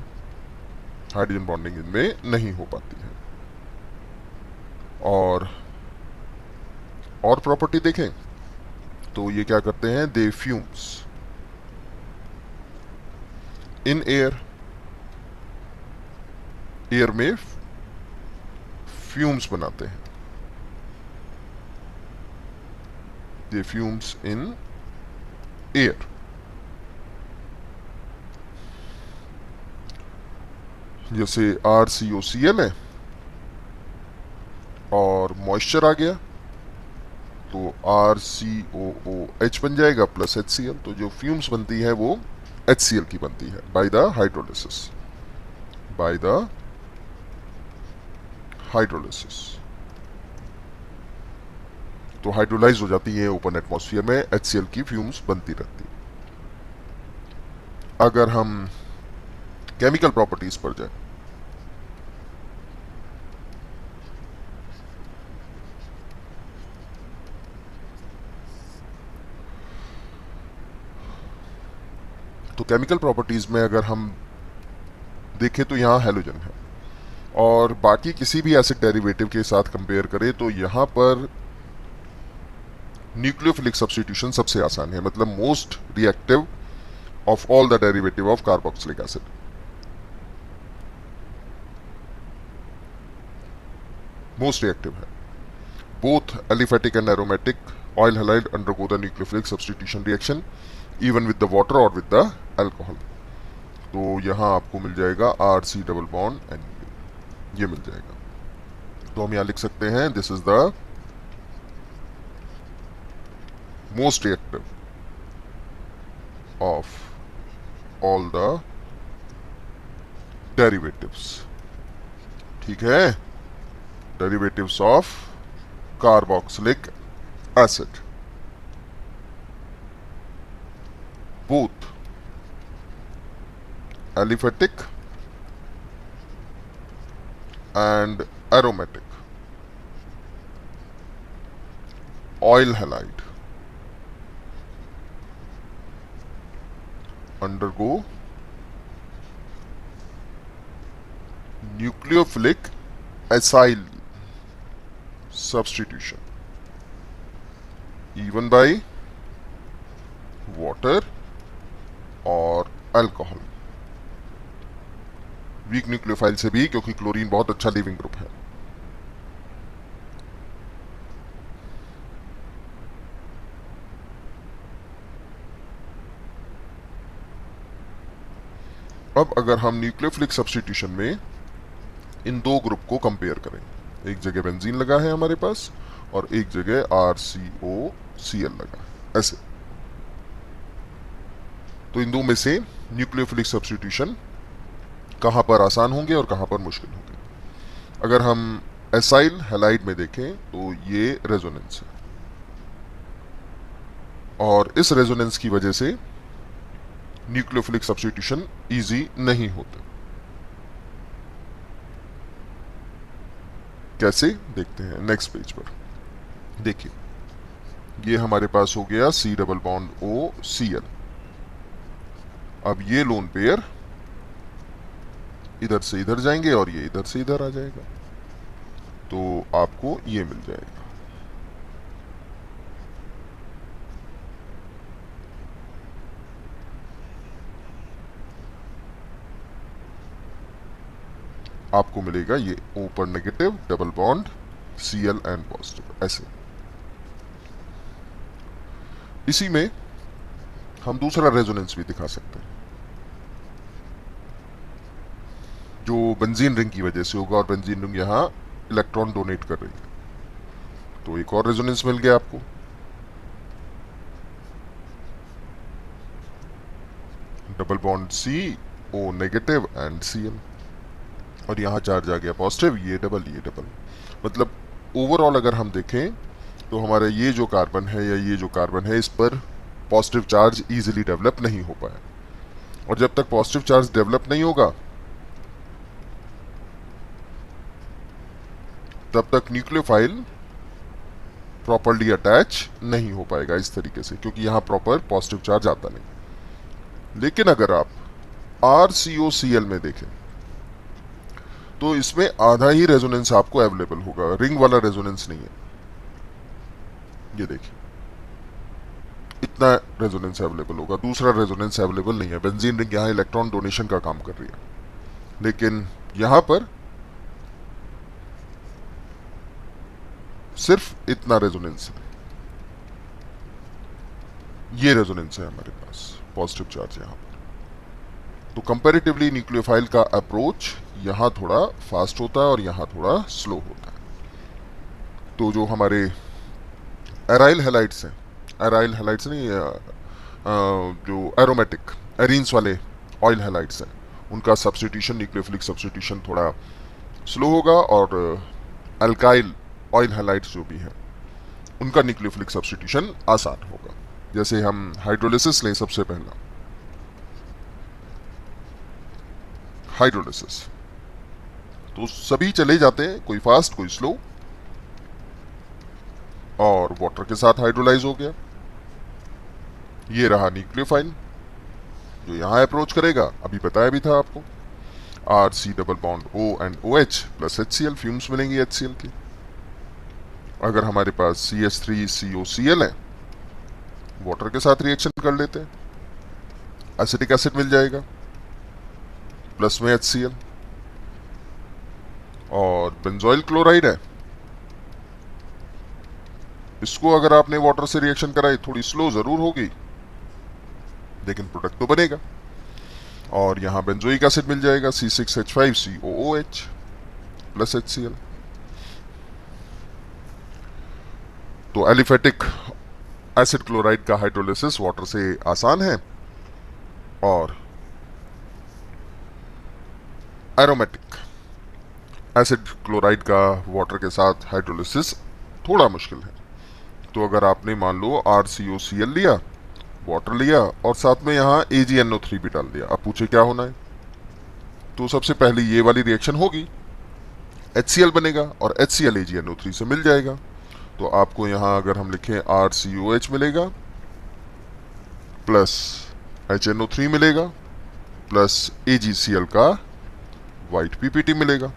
A: hydrogen bonding इनमें नहीं हो पाती है। और प्रॉपर्टी देखें तो ये क्या करते हैं, दे फ्यूम्स इन एयर, एयर में फ्यूम्स बनाते हैं, दे फ्यूम्स इन एयर। जैसे RCOCl है और मॉइस्चर आ गया तो RCOOH बन जाएगा प्लस HCl, तो जो फ्यूम्स बनती है वो HCl की बनती है by the hydrolysis, by the hydrolysis. तो हाइड्रोलाइज हो जाती है ओपन एटमॉस्फेयर में, HCl की फ्यूम्स बनती रहती है। अगर हम केमिकल प्रॉपर्टीज पर जाए तो केमिकल प्रॉपर्टीज में अगर हम देखें तो यहां हैलोजन है, और बाकी किसी भी एसिड डेरिवेटिव के साथ कंपेयर करें तो यहां पर न्यूक्लियोफिलिक सब्स्टिट्यूशन सबसे आसान है, मतलब most reactive of all the derivative of carboxylic acid. Most reactive है. Both aliphatic and aromatic oil halide undergo the nucleophilic substitution reaction even with the water or with the alcohol. तो यहाँ आपको मिल जाएगा RC double bond NU, ये मिल जाएगा. तो हम यहाँ लिख सकते हैं this is the most reactive of all the derivatives. ठीक है, derivatives of carboxylic acid. Both aliphatic and aromatic oil halide undergo nucleophilic acyl substitution even by water or alcohol. Weak nucleophile से भी, क्योंकि क्लोरीन बहुत अच्छा leaving group है. अब अगर हम न्यूक्लियोफिलिक सब्स्टिट्यूशन में इन दो ग्रुप को कंपेयर करें, एक जगह बेंजीन लगा है हमारे पास और एक जगह RCOCl लगा है, ऐसे, तो इन दो में से न्यूक्लियोफिलिक सब्स्टिट्यूशन कहां पर आसान होंगे और कहां पर मुश्किल होंगे. अगर हम एसाइल हैलाइड में देखें तो ये रेजोनेंस है और इस रेजोनेंस की वजह से न्यूक्लियोफिलिक सब्स्टिट्यूशन इजी नहीं होता. कैसे देखते हैं नेक्स्ट पेज पर. देखिए, ये हमारे पास हो गया C डबल बॉन्ड OCl. अब ये लोन पेयर इधर से इधर जाएंगे और ये इधर से इधर आ जाएगा, तो आपको ये मिल जाएगा. आपको मिलेगा ये O पर negative double bond Cl and positive, ऐसे. इसी में हम दूसरा रेजोनेंस भी दिखा सकते हैं जो बेंजीन रिंग की वजह से होगा, और बेंजीन रिंग यहां इलेक्ट्रॉन डोनेट कर रही है, तो एक और रेजोनेंस मिल गया आपको. Double bond CO negative and Cl, और यहां चार्ज आ गया पॉजिटिव, ये डबल. मतलब ओवरऑल अगर हम देखें तो हमारा ये जो कार्बन है या ये जो कार्बन है, इस पर पॉजिटिव चार्ज इजीली डेवलप नहीं हो पाया, और जब तक पॉजिटिव चार्ज डेवलप नहीं होगा तब तक न्यूक्लियोफाइल प्रॉपर्ली अटैच नहीं हो पाएगा इस तरीके से, क्योंकि यहां प्रॉपर पॉजिटिव चार्ज आता नहीं. लेकिन अगर आप RCOCl में देखें तो इसमें आधा ही रेजोनेंस आपको अवेलेबल होगा, रिंग वाला रेजोनेंस नहीं है. ये देखिए, इतना रेजोनेंस अवेलेबल होगा, दूसरा रेजोनेंस अवेलेबल नहीं है. बेंजीन रिंग यहां इलेक्ट्रॉन डोनेशन का काम कर रही है, लेकिन यहां पर सिर्फ इतना रेजोनेंस है. ये रेजोनेंस है हमारे पास, पॉजिटिव चार्ज यहां पर. तो कंपैरेटिवली न्यूक्लियोफाइल का अप्रोच यहां थोड़ा फास्ट होता है और यहां थोड़ा स्लो होता है. तो जो हमारे एराइल हैलाइड्स हैं, एराइल हैलाइड्स नहीं, जो एरोमेटिक एरीन्स वाले ऑयल हैलाइड्स हैं, उनका सब्स्टिट्यूशन, न्यूक्लियोफिलिक सब्स्टिट्यूशन थोड़ा स्लो होगा, और अल्काइल ऑयल हैलाइड्स जो भी हैं उनका न्यूक्लियोफिलिक सब्स्टिट्यूशन आसान होगा. जैसे हम हाइड्रोलिसिस लें, सबसे पहला हाइड्रोलिसिस, तो सभी चले जाते हैं, कोई फास्ट कोई स्लो, और वाटर के साथ हाइड्रोलाइज हो गया. ये रहा न्यूक्लियोफाइल जो यहां अप्रोच करेगा, अभी बताया भी था आपको, RC double bond O and OH plus HCl, fumes मिलेंगी HCl की. अगर हमारे पास CH3COCl है, वाटर के साथ रिएक्शन कर लेते हैं, एसिटिक एसिड मिल जाएगा, प्लस में HCl। और बेंजोइल क्लोराइड है, इसको अगर आपने वाटर से रिएक्शन कराई थोड़ी स्लो जरूर होगी, लेकिन प्रोडक्ट तो बनेगा। और यहां बेंजोइक एसिड मिल जाएगा, C6H5COOH प्लस HCl। तो एलिफेटिक एसिड क्लोराइड का हाइड्रोलिसिस वाटर से आसान है, और एरोमेटिक एसिड क्लोराइड का वाटर के साथ हाइड्रोलिसिस थोड़ा मुश्किल है। तो अगर आपने मान लो RCOCl लिया, वाटर लिया, और साथ में यहाँ AgNO3 भी डाल दिया, अब पूछे क्या होना है, तो सबसे पहले ये वाली रिएक्शन होगी, HCl बनेगा और HCl AgNO3 से मिल जाएगा। तो आपको यहाँ अगर हम लिखें RCOH मिलेगा, प्लस HNO3 मिलेगा, प्लस AgCl का वाइट PPT मिलेगा।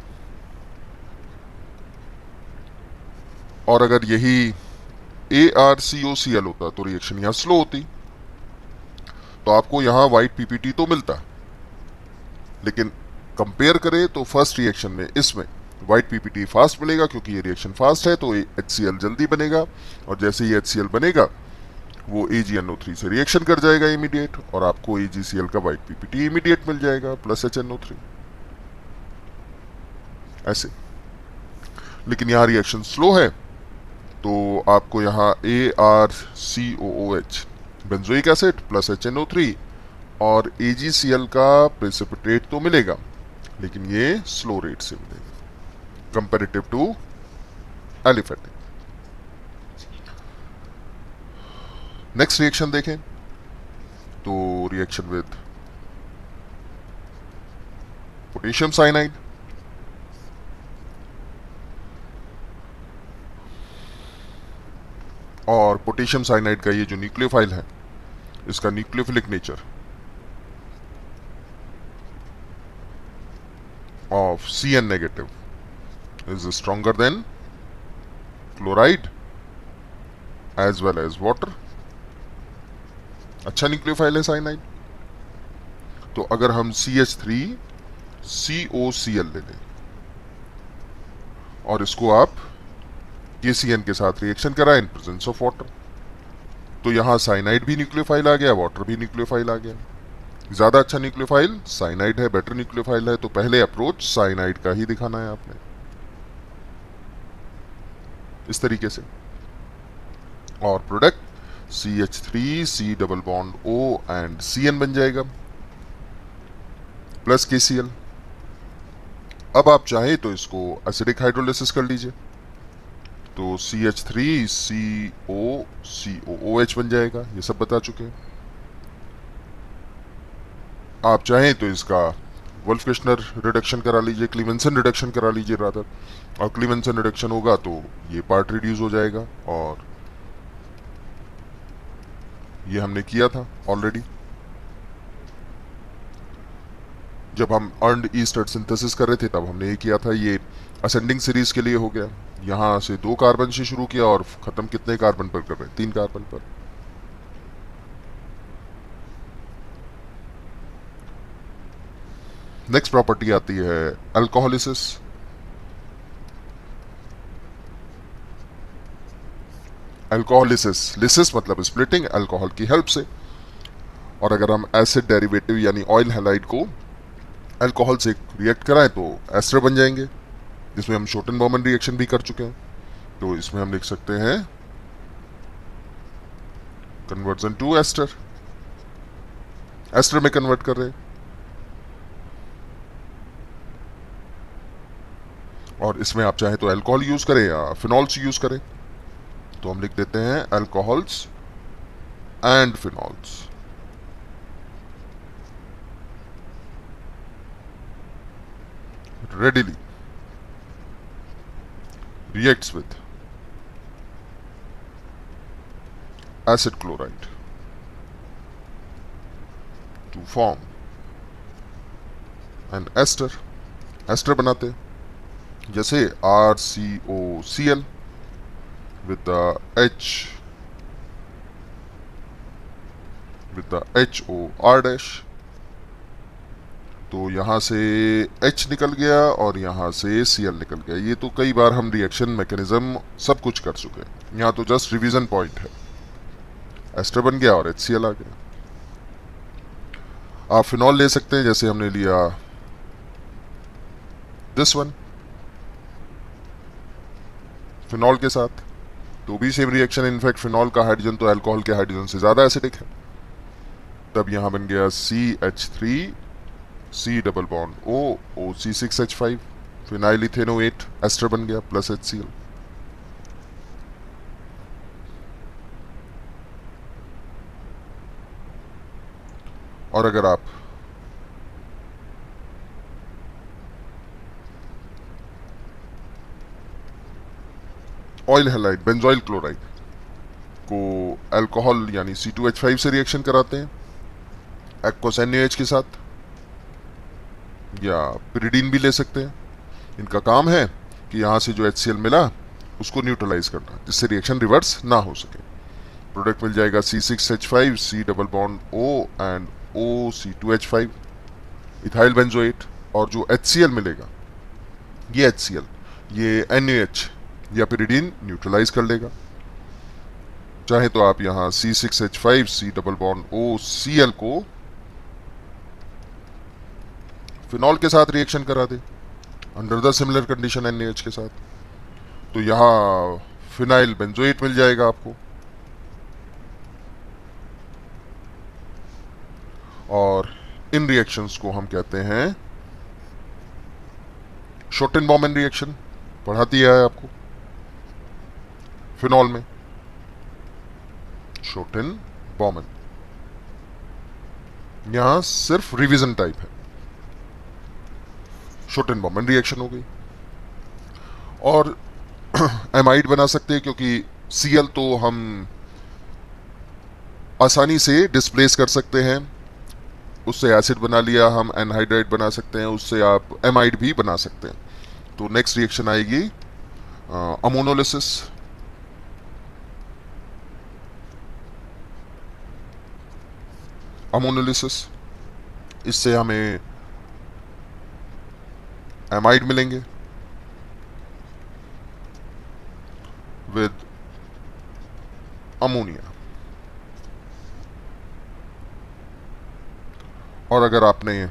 A: और अगर यही ArCOCl होता तो रिएक्शन यहां स्लो होती, तो आपको यहां वाइट PPT तो मिलता, लेकिन कंपेयर करें तो फर्स्ट रिएक्शन में इसमें वाइट PPT फास्ट मिलेगा, क्योंकि ये रिएक्शन फास्ट है तो HCl जल्दी बनेगा, और जैसे ही HCl बनेगा वो AgNO3 से रिएक्शन कर जाएगा इमीडिएट, और आपको AgCl का वाइट PPT इमीडिएट मिल जाएगा प्लस HNO3 ऐसे। लेकिन यहाँ रिएक्शन स्लो है, तो आपको यहाँ ArCOOH benzoic acid plus HNO3 और AgCl का प्रेसिपिटेट तो मिलेगा, लेकिन ये स्लो रेट से मिलेगा comparative to aliphatic. Next reaction देखें, तो रिएक्शन विद पोटेशियम साइनाइड। और पोटेशियम साइनाइड का ये जो न्यूक्लियोफाइल है, इसका nucleophilic nature of Cn negative is stronger than chloride as well as water। अच्छा न्यूक्लियोफाइल है साइनाइड। तो अगर हम CH3COCl ले लें और इसको आप KCN के साथ रिएक्शन कराएं इन प्रेजेंस ऑफ वाटर, तो यहां साइनाइड भी न्यूक्लियोफाइल आ गया, वाटर भी न्यूक्लियोफाइल आ गया। ज्यादा अच्छा न्यूक्लियोफाइल साइनाइड है, बेटर न्यूक्लियोफाइल है, तो पहले अप्रोच साइनाइड का ही दिखाना है आपने, इस तरीके से। और product CH3C double bond O and Cn बन जाएगा प्लस KCl। अब आप चाहे तो इसको एसिडिक हाइड्रोलिसिस कर लीजिए, तो CH3COCOOH बन जाएगा, ये सब बता चुके हैं। आप चाहें तो इसका वुल्फ-किश्नर रिडक्शन करा लीजिए, क्लीवेंसन रिडक्शन करा लीजिए रादर, और क्लीवेंसन रिडक्शन होगा तो ये पार्ट रिड्यूस हो जाएगा, और ये हमने किया था ऑलरेडी जब हम अर्नड ईस्टर्न सिंथेसिस कर रहे थे, तब हमने ये किया था। ये असेंडिंग सीरीज के लिए हो गया, यहां से 2 कार्बन से शुरू किया और खत्म कितने कार्बन पर कर रहे हैं, 3 कार्बन पर। नेक्स्ट प्रॉपर्टी आती है अल्कोहलिसिस। अल्कोहलिसिस, लिसिस मतलब स्प्लिटिंग, अल्कोहल की हेल्प से। और अगर हम एसिड डेरिवेटिव यानी ऑयल हैलाइड को अल्कोहल से रिएक्ट कराएं तो एस्टर बन जाएंगे, जिसमें हम शोटन-बॉर्मन रिएक्शन भी कर चुके हैं। तो इसमें हम लिख सकते हैं कन्वर्जन टू एस्टर, एस्टर में कन्वर्ट कर रहे हैं। और इसमें आप चाहे तो अल्कोहल यूज करें या फिनॉल्स यूज करें, तो हम लिख देते हैं alcohols and phenols. readily reacts with acid chloride to form an ester। Ester बनाते जैसे RCOCl with the H with the HOR dash. तो यहाँ से H निकल गया और यहाँ से Cl निकल गया। ये तो कई बार हम रिएक्शन मैकेनिज्म सब कुछ कर चुके हैं, यहाँ तो जस्ट रिवीजन पॉइंट है। एस्टर बन गया और HCl आ गया। आप फिनॉल ले सकते हैं, जैसे हमने लिया दिस वन फिनॉल के साथ, तो भी सेम रिएक्शन। इनफैक्ट फिनॉल का हाइड्रोजन तो अल्कोहल के हाइड्रोजन से ज़्यादा एसिडिक है। तब यहाँ बन गया CH3 C double bond O OC6H5 phenyl ethanoate, ester बन गया प्लस HCl। और अगर आप ऑयल हैलाइड बेंजोइल क्लोराइड को अल्कोहल यानी C2H5 से रिएक्शन कराते हैं एक्वस NaOH के साथ, या पिरिडीन भी ले सकते हैं। इनका काम है कि यहाँ से जो HCl मिला उसको न्यूट्रलाइज करना, जिससे रिएक्शन रिवर्स ना हो सके। प्रोडक्ट मिल जाएगा C6H5 C double bond O and OC2H5 ethyl benzoate. और जो HCl मिलेगा, ये HCl ये NaOH या पिरिडीन न्यूट्रलाइज कर लेगा। चाहे तो आप यहाँ C6H5 C double bond OCl को फिनॉल के साथ रिएक्शन करा दे under the similar condition NaOH के साथ, तो यहाँ फिनाइल बेंजोएट मिल जाएगा आपको। और इन रिएक्शंस को हम कहते हैं शॉर्टेन-बॉमन रिएक्शन। पढ़ा दिया है आपको फिनॉल में, शॉर्टेन-बॉमन। यहां सिर्फ रिवीजन टाइप है, शॉर्टेन-बॉमन रिएक्शन हो गई। और एमाइड बना सकते हैं, क्योंकि Cl तो हम आसानी से डिस्प्लेस कर सकते हैं, उससे एसिड बना लिया, हम एनहाइड्राइड बना सकते हैं, उससे आप एमाइड भी बना सकते हैं। तो नेक्स्ट रिएक्शन आएगी अमोनोलिसिस। अमोनोलिसिस, इससे हमें एमाइड मिलेंगे विद अमोनिया। और अगर आपने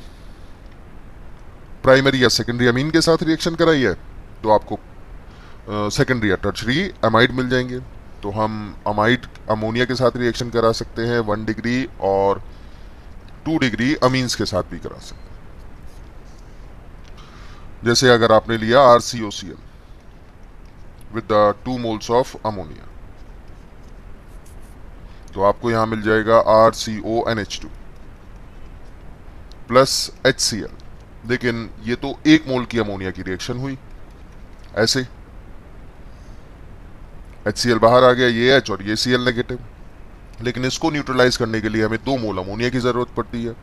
A: प्राइमरी या सेकेंडरी अमीन के साथ रिएक्शन कराई है, तो आपको सेकेंडरी या टर्शरी एमाइड मिल जाएंगे। तो हम अमाइड अमोनिया के साथ रिएक्शन करा सकते हैं 1 डिग्री, और 2 डिग्री अमीन्स के साथ भी करा सकते हैं। जैसे अगर आपने लिया RCOCl with the 2 moles of ammonia, तो आपको यहां मिल जाएगा RCONH2 प्लस HCl। लेकिन ये तो 1 मोल की अमोनिया की रिएक्शन हुई, ऐसे HCl बाहर आ गया, ये H और ये Cl नेगेटिव। लेकिन इसको न्यूट्रलाइज करने के लिए हमें 2 मोल अमोनिया की जरूरत पड़ती है।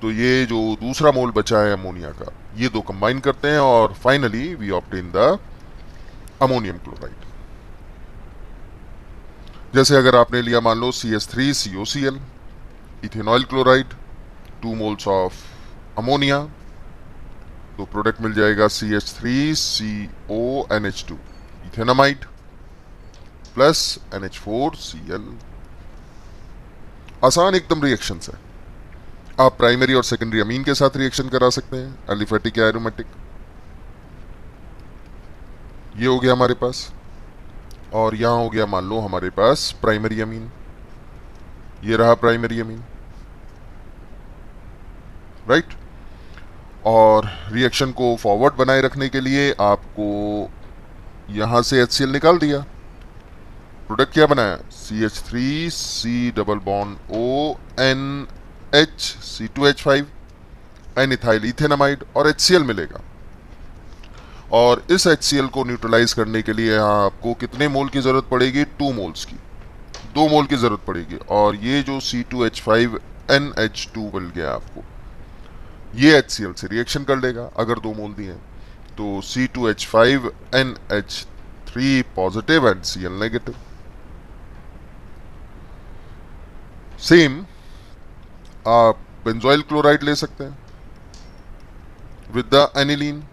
A: तो ये जो दूसरा मोल बचा है अमोनिया का, ये दो कंबाइन करते हैं और finally we obtain the ammonium chloride. जैसे अगर आपने लिया मान लो CH3COCl ethanoyl chloride 2 moles of ammonia, तो प्रोडक्ट मिल जाएगा CH3CONH2 इथेनामाइड प्लस NH4Cl। आसान एकदम रिएक्शन है। आप प्राइमरी और सेकेंडरी अमीन के साथ रिएक्शन करा सकते हैं, एलिफेटिक या एरोमेटिक। ये हो गया हमारे पास, और यहां हो गया मान लो हमारे पास प्राइमरी अमीन। ये रहा प्राइमरी अमीन, राइट। और रिएक्शन को फॉरवर्ड बनाए रखने के लिए आपको यहां से HCl निकाल दिया, प्रोडक्ट क्या बनाया CH3C double bond ONH C2H5 N ethyl ethanamide और HCl मिलेगा। और इस HCl को न्यूट्रलाइज करने के लिए यहाँ आपको कितने मोल की जरूरत पड़ेगी? 2 मोल्स की, 2 मोल की जरूरत पड़ेगी। और ये जो C2H5NH2 मिल गया आपको, ये HCl से रिएक्शन कर लेगा अगर 2 मोल दिए, तो C2H5NH3 positive and Cl negative. Same आप बेंजोइल क्लोराइड ले सकते हैं with the aniline,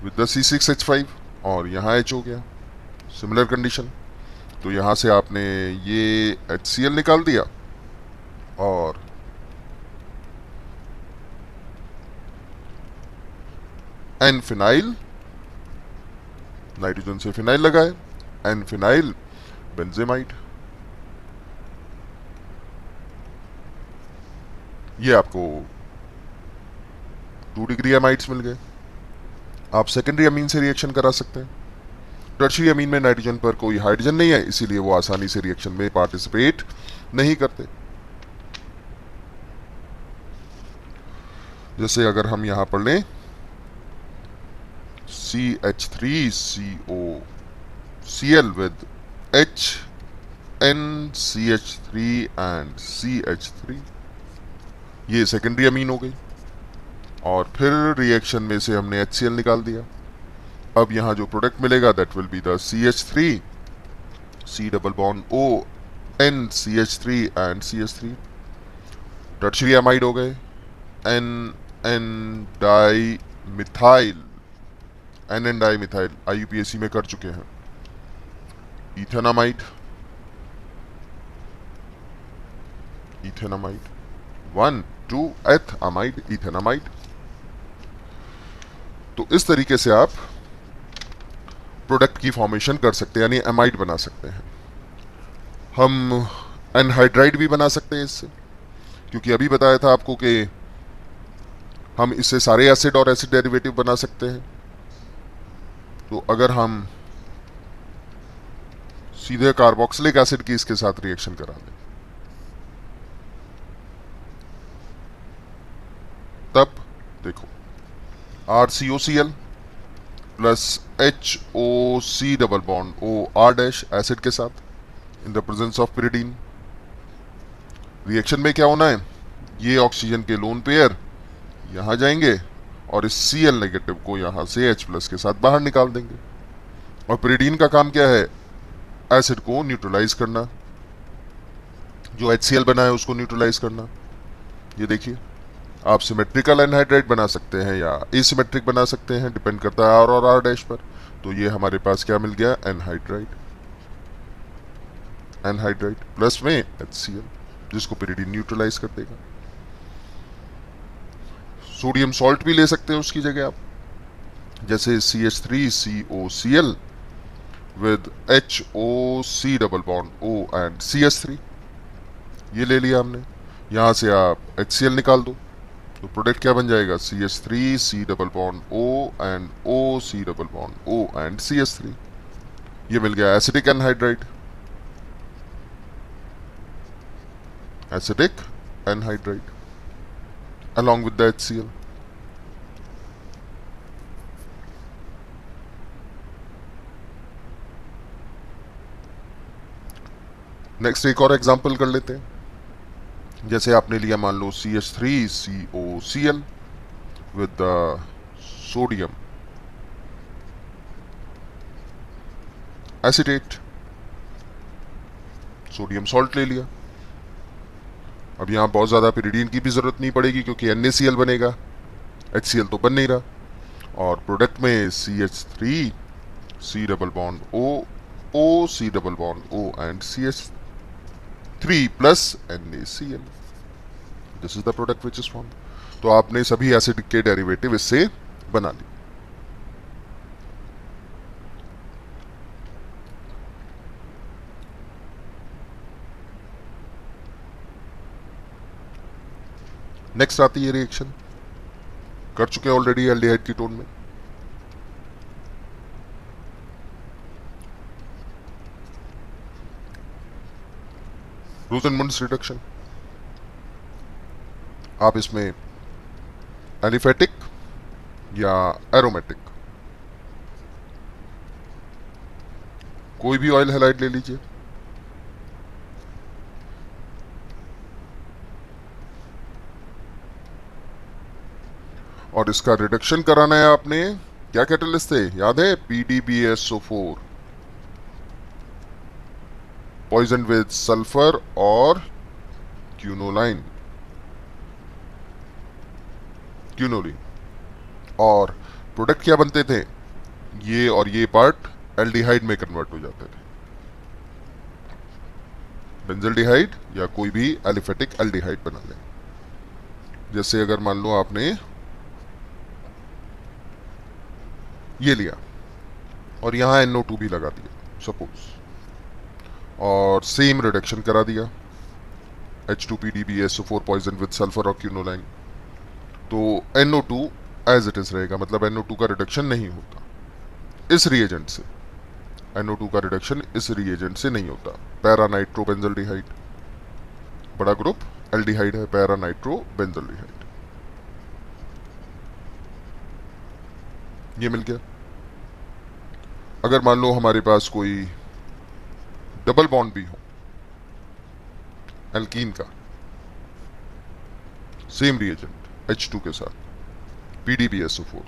A: with the C6H5, और यहाँ H हो गया, सिमिलर कंडीशन। तो यहाँ से आपने ये HCl निकाल दिया और एन फिनाइल, नाइट्रोजन से फिनाइल लगाए, एन फिनाइल बेंजेमाइड, ये आपको 2 डिग्री एमाइड्स मिल गए। आप सेकेंडरी अमीन से रिएक्शन करा सकते हैं। टर्शियरी अमीन में नाइट्रोजन पर कोई हाइड्रोजन नहीं है, इसीलिए वो आसानी से रिएक्शन में पार्टिसिपेट नहीं करते। जैसे अगर हम यहां पढ़ लें CH3COCl with HNCH3 and CH3, ये सेकेंडरी अमीन हो गई। और फिर रिएक्शन में से हमने HCl निकाल दिया। अब यहां जो प्रोडक्ट मिलेगा that will be the CH3, C double bond O NCH3 and CH3, tertiary amide हो गए। N di methyl, N di methyl IUPAC में कर चुके हैं। Ethanamide, ethanamide 1,2 ethamide, ethanamide. तो इस तरीके से आप प्रोडक्ट की फॉर्मेशन कर सकते हैं, यानी एमाइड बना सकते हैं। हम एनहाइड्राइड भी बना सकते हैं इससे, क्योंकि अभी बताया था आपको कि हम इससे सारे एसिड और एसिड डेरिवेटिव बना सकते हैं। तो अगर हम सीधे कार्बोक्सिलिक एसिड की इसके साथ रिएक्शन करा दें, तब देखो RCOCl plus HOC double bond OR dash acid के साथ in the presence of pyridine. Reaction में क्या होना है, ये ऑक्सीजन के लोन पेयर यहां जाएंगे और इस Cl नेगेटिव को यहां से H प्लस के साथ बाहर निकाल देंगे। और पिरिडीन का काम क्या है, एसिड को न्यूट्रलाइज करना, जो HCl बना है उसको न्यूट्रलाइज करना। ये देखिए, आप सिमेट्रिकल एनहाइड्राइड बना सकते हैं या एसिमेट्रिक बना सकते हैं, डिपेंड करता है R और R डैश पर। तो ये हमारे पास क्या मिल गया, एनहाइड्राइड, एनहाइड्राइड प्लस में HCl, जिसको पिरिडीन न्यूट्रलाइज कर देगा। सोडियम सॉल्ट भी ले सकते हैं उसकी जगह आप, जैसे CH3COCl with HOC double bond O and CH3, ये ले लिया हमने। यहां से आप HCl निकाल दो, तो प्रोडक्ट क्या बन जाएगा, CH3 C double bond O and OC double bond O and CH3। ये मिल गया acidic anhydride, acidic anhydride along with the HCl। Next एक और एग्जांपल कर लेते हैं। जैसे आपने लिया मान लो CH3COCl with the sodium acetate, sodium salt ले लिया। अब यहां बहुत ज्यादा पिरिडीन की भी जरूरत नहीं पड़ेगी, क्योंकि NaCl बनेगा, HCl तो बन नहीं रहा। और प्रोडक्ट में CH3 C double bond O OC double bond O and CH3 plus NaCl, this is the product which is formed. तो आपने सभी एसिड के डेरिवेटिव इससे बना लिए। नेक्स्ट आती है रिएक्शन, कर चुके हैं ऑलरेडी एल्डिहाइड कीटोन में। रोसेनमुंड्स रिडक्शन, आप इसमें एलिफेटिक या एरोमेटिक कोई भी ऑयल हैलाइड ले लीजिए। और इसका रिडक्शन कराना है आपने क्या कैटलिस्ट थे, याद है? PDBSO4 पॉइजन विद सल्फर और क्यूनोलाइन, क्यूनोलिन। और प्रोडक्ट क्या बनते थे, ये और ये पार्ट एल्डिहाइड में कन्वर्ट हो जाते थे, बेंजल्डिहाइड या कोई भी एलिफेटिक एल्डिहाइड बना लें। जैसे अगर मान लो आपने ये लिया और यहां NO2 भी लगा दिया सपोज, और सेम रिडक्शन करा दिया, H2PDBSO4 पॉइजन विद सल्फर और क्यूनोलाइन, तो NO2 एज इट इज रहेगा, मतलब NO2 का रिडक्शन नहीं होता इस रिएजेंट से, NO2 का रिडक्शन इस रिएजेंट से नहीं होता। पैरानाइट्रोबेंजल्डिहाइड, बड़ा ग्रुप एल्डिहाइड है, पैरानाइट्रोबेंजल्डिहाइड, ये मिल गया। अगर मान लो हमारे पास कोई डबल बॉन्ड भी हो एल्कीन का, सेम रिएजेंट H2 के साथ, PDBSO4,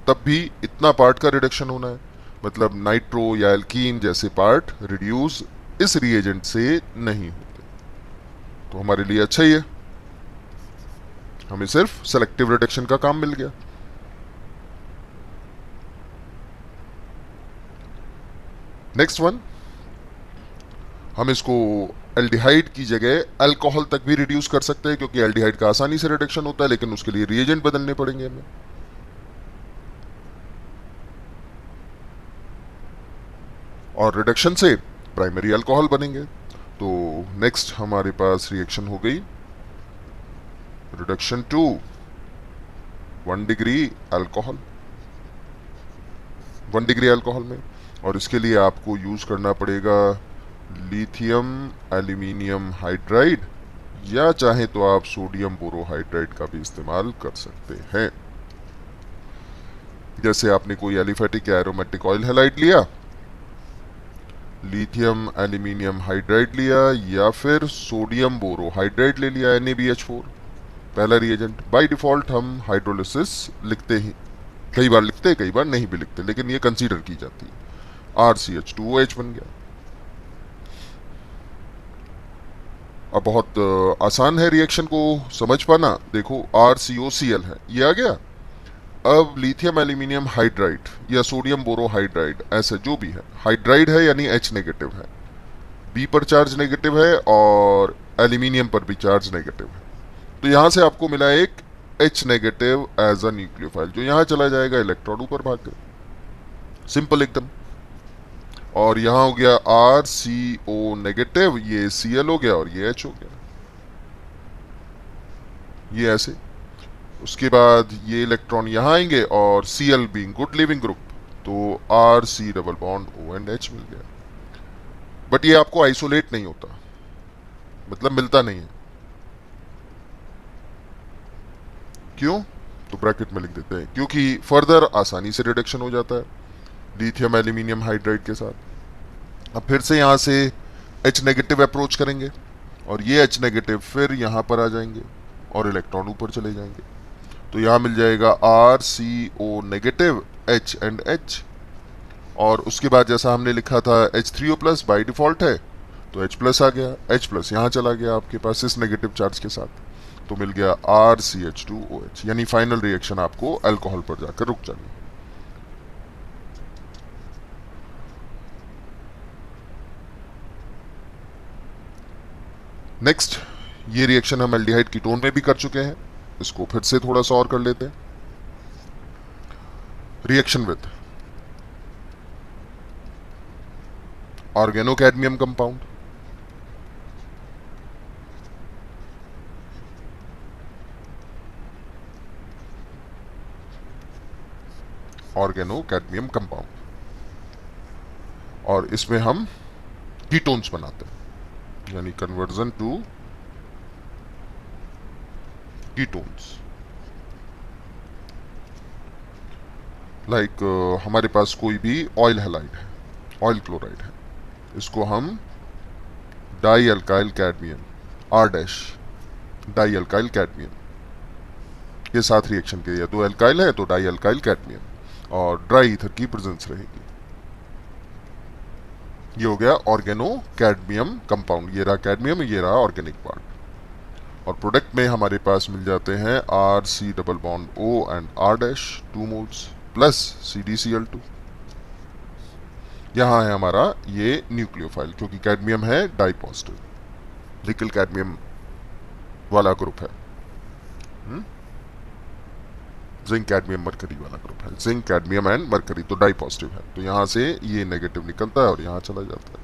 A: तब भी इतना पार्ट का रिडक्शन होना है, मतलब नाइट्रो या एल्कीन जैसे पार्ट रिड्यूस इस रिएजेंट से नहीं होते। तो हमारे लिए अच्छा ही है, हमें सिर्फ सेलेक्टिव रिडक्शन का काम मिल गया। नेक्स्ट वन, हम इसको एल्डिहाइड की जगह अल्कोहल तक भी रिड्यूस कर सकते हैं, क्योंकि एल्डिहाइड का आसानी से रिडक्शन होता है, लेकिन उसके लिए रिएजेंट बदलने पड़ेंगे हमें। और रिडक्शन से प्राइमरी अल्कोहल बनेंगे। तो नेक्स्ट हमारे पास रिएक्शन हो गई reduction to 1 degree alcohol, 1 degree alcohol में, और इसके लिए आपको यूज करना पड़ेगा लिथियम एल्यूमिनियम हाइड्राइड, या चाहे तो आप सोडियम बोरोहाइड्राइड का भी इस्तेमाल कर सकते हैं। जैसे आपने कोई एलिफेटिक या एरोमेटिक ऑयल हैलाइड लिया, लिथियम एल्यूमिनियम हाइड्राइड लिया, या फिर सोडियम बोरोहाइड्राइड ले लिया, NaBH4 पहला रिएजेंट। बाय डिफॉल्ट हम हाइड्रोलिसिस लिखते ही, कई बार लिखते कई बार नहीं भी लिखते, लेकिन ये कंसीडर की जाती है। RCH2OH बन गया। अब बहुत आसान है रिएक्शन को समझ पाना। देखो RCOCl है, ये आ गया। अब लिथियम एल्यूमिनियम हाइड्राइड या सोडियम बोरोहाइड्राइड, ऐसे जो भी है, हाइड्राइड है यानी H नेगेटिव है, B पर चार्ज नेगेटिव है और एल्यूमिनियम पर भी चार्ज नेगेटिव है। तो यहां से आपको मिला एक H negative as a nucleophile, जो यहां चला जाएगा, इलेक्ट्रॉन ऊपर भाग गया, सिंपल एकदम। और यहां हो गया RCO नेगेटिव, ये Cl हो गया और ये H हो गया, ये ऐसे। उसके बाद ये इलेक्ट्रॉन यहां आएंगे और Cl being good leaving group, तो RC डबल बॉन्ड OH मिल गया। बट ये आपको आइसोलेट नहीं होता, मतलब मिलता नहीं है। क्यों? तो ब्रैकेट में लिख देते हैं, क्योंकि फर्दर आसानी से रिडक्शन हो जाता है लिथियम एल्यूमिनियम हाइड्राइड के साथ। अब फिर से यहां से H नेगेटिव अप्रोच करेंगे और ये H नेगेटिव फिर यहां पर आ जाएंगे और इलेक्ट्रॉन ऊपर चले जाएंगे। तो यहां मिल जाएगा RCO negative H and H, और उसके बाद जैसा हमने लिखा था H3O प्लस बाई डिफॉल्ट है, तो H प्लस आ गया, H प्लस यहां चला गया आपके पास इस नेगेटिव चार्ज के साथ, तो मिल गया RCH2OH। यानी फाइनल रिएक्शन आपको अल्कोहल पर जाकर रुक जानी। नेक्स्ट, ये रिएक्शन हम एल्डिहाइड कीटोन में भी कर चुके हैं, इसको फिर से थोड़ा सा और कर लेते हैं। Reaction with organo cadmium compound, organo cadmium compound, और इसमें हम कीटोन्स बनाते हैं, यानी कन्वर्जन टू कीटोन्स। लाइक हमारे पास कोई भी ऑयल हैलाइड है, ऑयल क्लोराइड है, इसको हम die alkyl cadmium R' die alkyl cadmium, ये साथ रिएक्शन के, या दो अल्काइल है तो डाई अल्काइल कैडमियम, और ड्राई ईथर की प्रेजेंस रहेगी। ये हो गया ऑर्गेनो कैडमियम कंपाउंड, ये रहा कैडमियम, ये रहा ऑर्गेनिक पार्ट। और प्रोडक्ट में हमारे पास मिल जाते हैं R C double bond O and R dash 2 moles plus CdCl2। यहाँ है हमारा ये न्यूक्लियोफाइल, क्योंकि कैडमियम है डाई पॉजिटिव, निकल कैडमियम वाला ग्रुप है। जिंक कैडमियम मरकरी वाला ग्रुप है, जिंक कैडमियम एंड मरकरी, तो डाई पॉजिटिव है, तो यहाँ से ये नेगेटिव निकलता है और यहाँ चला जाता है।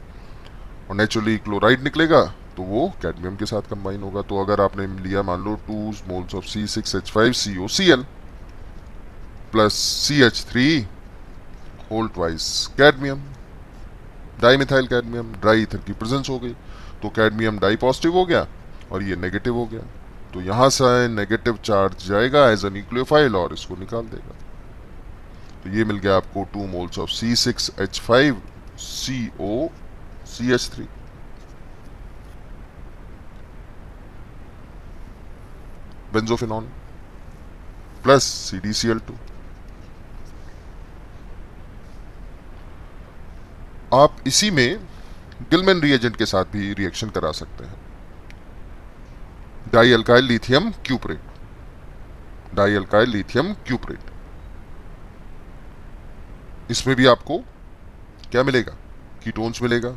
A: और नेचुरली क्लोराइड निकलेगा तो वो कैडमियम के साथ कंबाइन होगा। तो अगर आपने लिया मान लो 2 moles of C6H5COCl plus CH3 whole twice cadmium, dimethyl cadmium, dry ether की प्रेजेंस हो गई, तो कैडमियम डाई पॉजिटिव हो गया और ये नेगेटिव हो गया। तो यहां से नेगेटिव चार्ज जाएगा एज अ न्यूक्लियोफाइल और इसको निकाल देगा। तो ये मिल गया आपको 2 moles of C6H5COCH3 benzophenone plus CdCl2। आप इसी में गिलमैन रिएजेंट के साथ भी रिएक्शन करा सकते हैं। Di alkyl lithium cuprate, di alkyl lithium cuprate, इसमें भी आपको क्या मिलेगा, कीटोन्स मिलेगा।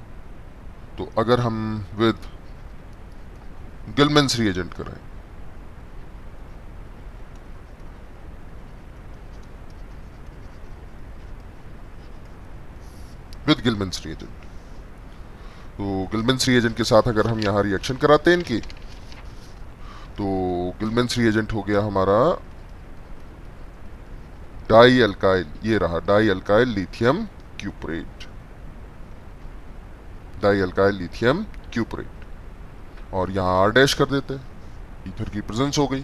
A: तो अगर हम विद गिलमैन्स रिएजेंट करें, विद गिलमैन्स रिएजेंट, तो गिलमैन्स रिएजेंट के साथ अगर हम यहां रिएक्शन कराते हैं इनकी, तो गिलमैन्स रिएजेंट हो गया हमारा डाई अल्काइल, ये रहा di alkyl lithium cuprate, di alkyl lithium cuprate, और यहां आर डैश कर देते हैं, ईथर की प्रेजेंस हो गई,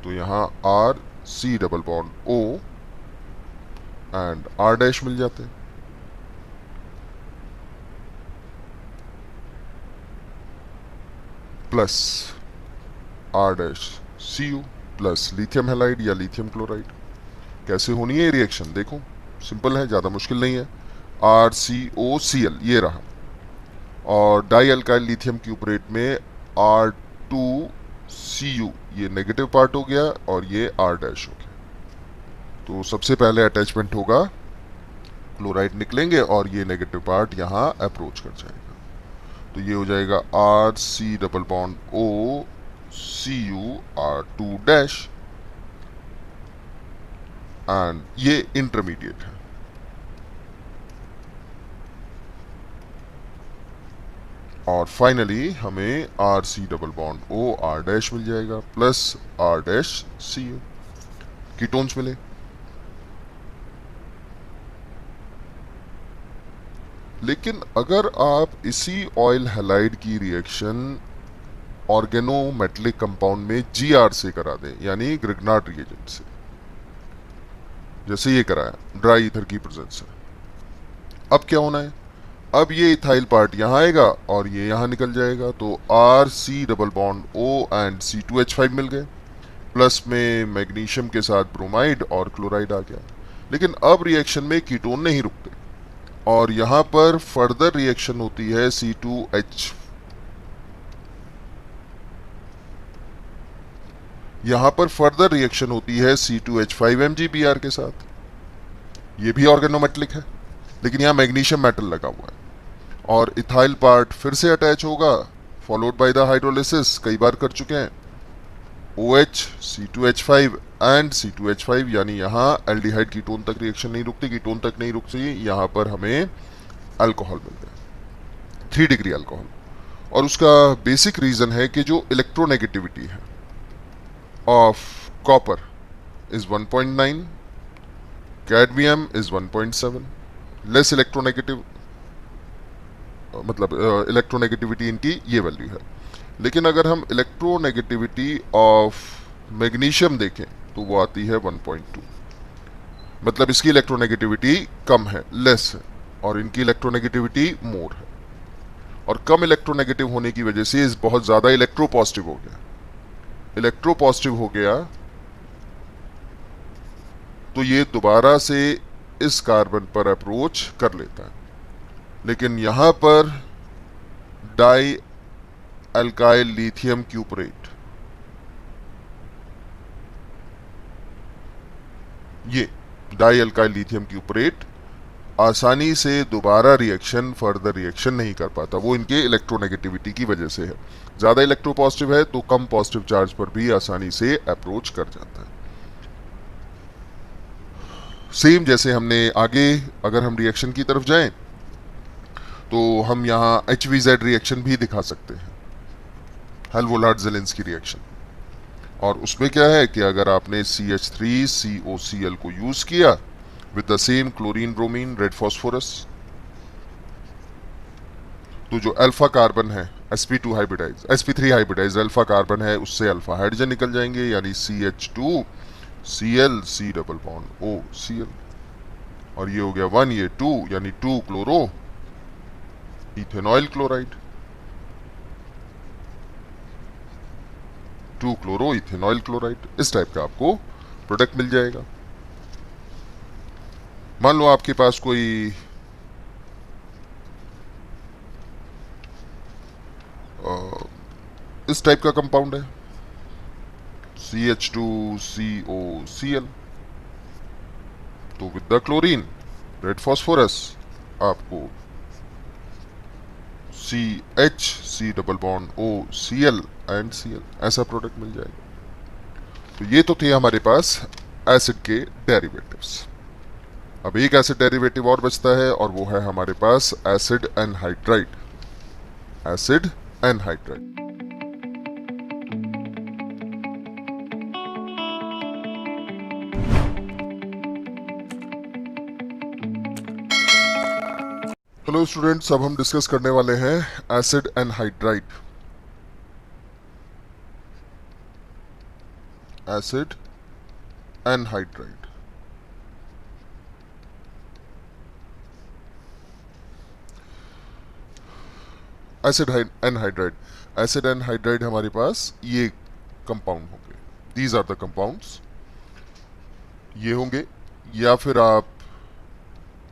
A: तो यहां R C double bond O and R dash मिल जाते हैं। Plus R dash CU plus lithium halide या लिथियम क्लोराइड। कैसे होनी है ये रिएक्शन, देखो सिंपल है, ज़्यादा मुश्किल नहीं है। RCOCl ये रहा, और डाई अल्काइल लिथियम क्यूपरेट में R2CU ये नेगेटिव पार्ट हो गया और ये R डैश हो गया। तो सबसे पहले अटैचमेंट होगा, क्लोराइड निकलेंगे और ये नेगेटिव पार्ट यहाँ अप्रोच कर जाएगा, तो ये हो जाएगा RC double bond O CU R2 dash, and ये इंटरमीडिएट है। और फाइनली हमें RC double bond O R dash मिल जाएगा plus R dash CU, ketones मिले। लेकिन अगर आप इसी ऑयल हैलाइड की रिएक्शन ऑर्गेनोमेटलिक कंपाउंड में GR से करा दें, यानी ग्रिग्नार्ड रिएजेंट से, जैसे ये कराया, ड्राई ईथर की प्रेजेंस है, अब क्या होना है, अब ये इथाइल पार्ट यहाँ आएगा और ये यहाँ निकल जाएगा, तो RC double bond O and C2H5 मिल गए, प्लस में मैग्नीशियम के साथ ब्रोमाइड और क्लोराइड आ गया। लेकिन अब रिएक्शन में कीटोन नहीं रुकते और यहाँ पर फर्दर रिएक्शन होती है C2H, यहाँ पर फर्दर रिएक्शन होती है C2H5MgBr के साथ, ये भी ऑर्गेनोमेटलिक है, लेकिन यहाँ मैग्नीशियम मेटल लगा हुआ है, और इथाइल पार्ट फिर से अटैच होगा, फॉलोड बाय द हाइड्रोलिसिस, कई बार कर चुके हैं, OH C2H5 एंड C2H5, यानी यहाँ एल्डिहाइड कीटोन तक रिएक्शन नहीं रुकती, कीटोन तक नहीं रुकती, यहाँ पर हमें अल्कोहल मिल गया, 3 डिग्री अल्कोहल। और उसका बेसिक रीजन है कि जो इलेक्ट्रोनेगेटिविटी है of copper is 1.9, cadmium is 1.7, less electronegative, मतलब इलेक्ट्रोनेगेटिविटी इनकी ये वैल्यू है। लेकिन अगर हम इलेक्ट्रोनेगेटिविटी ऑफ मैग्नीशियम देखें तो वो आती है 1.2, मतलब इसकी इलेक्ट्रोनेगेटिविटी कम है, लेस है, और इनकी इलेक्ट्रोनेगेटिविटी मोर है। और कम इलेक्ट्रोनेगेटिव होने की वजह से इस बहुत ज़्यादा इलेक्ट्रोपॉजिटिव हो गया, इलेक्ट्रोपॉजिटिव हो गया तो ये दोबारा से इस कार्बन पर अप्रोच कर लेता है। लेकिन यहां पर डाई अल्काइल लिथियम क्यूपरेट, ये डाई अल्काइल लिथियम क्यूपरेट आसानी से दोबारा रिएक्शन, फर्दर रिएक्शन नहीं कर पाता। वो इनके इलेक्ट्रोनेगेटिविटी की वजह से है। ज़्यादा इलेक्ट्रोपॉजिटिव है तो कम पॉजिटिव चार्ज पर भी आसानी से अप्रोच कर जाता है। सेम जैसे हमने आगे, अगर हम रिएक्शन की तरफ जाएं तो हम यहाँ HVZ रिएक्शन भी दिखा सकते हैं, हेल्वोलार्ड-ज़ेलेंस्की रिएक्शन। और उसमें क्या है कि अगर आपने CH3COCl को यूज़ किया with the same chlorine bromine red phosphorus, तो जो अल्फा कार्बन है sp2 hybridise, sp3 hybridise alpha carbon है, उससे अल्फा हाइड्रोजन निकल जाएंगे, यानी CH2Cl C double bond O Cl, और ये हो गया 1, ये 2, यानी 2 chloro ethanoyl chloride, 2 chloro ethanoyl chloride. इस टाइप का आपको प्रोडक्ट मिल जाएगा। मान लो आपके पास कोई इस टाइप का कंपाउंड है, CH2COCl, तो with the chlorine red phosphorus आपको CH C double bond O Cl and Cl, ऐसा प्रोडक्ट मिल जाएगा। तो ये तो थे हमारे पास एसिड के डेरिवेटिव्स। अब एक एसिड डेरिवेटिव और बचता है, और वो है हमारे पास acid anhydride. Acid anhydride hello students, अब हम डिस्कस करने वाले हैं acid anhydride. Acid anhydride acid anhydride acid anhydride हमारे पास ये कंपाउंड होंगे। दीज आर द कंपाउंड्स, ये होंगे, या फिर आप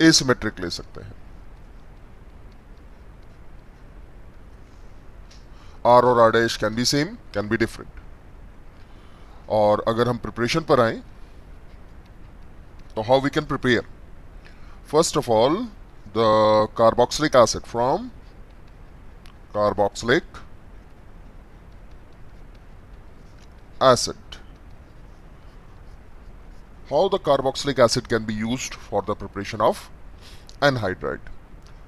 A: एसिमेट्रिक ले सकते हैं। R और R dash can be same, can be different. और अगर हम प्रिपरेशन पर आए तो how we can prepare, first of all the carboxylic acid from carboxylic acid. How the carboxylic acid can be used for the preparation of anhydride?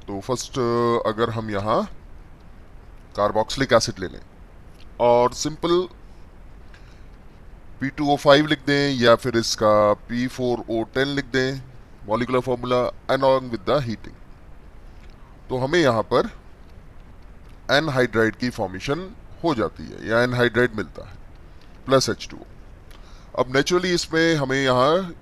A: तो first अगर हम यहाँ कार्बोक्सिलिक एसिड ले लें और सिंपल P2O5 लिख दें, या फिर इसका P4O10 लिख दें, molecular formula along with the heating, तो हमें यहाँ पर एनहाइड्राइड की फॉर्मेशन हो जाती है, या एनहाइड्राइड मिलता है प्लस H2O। अब नेचुरली इसमें हमें यहाँ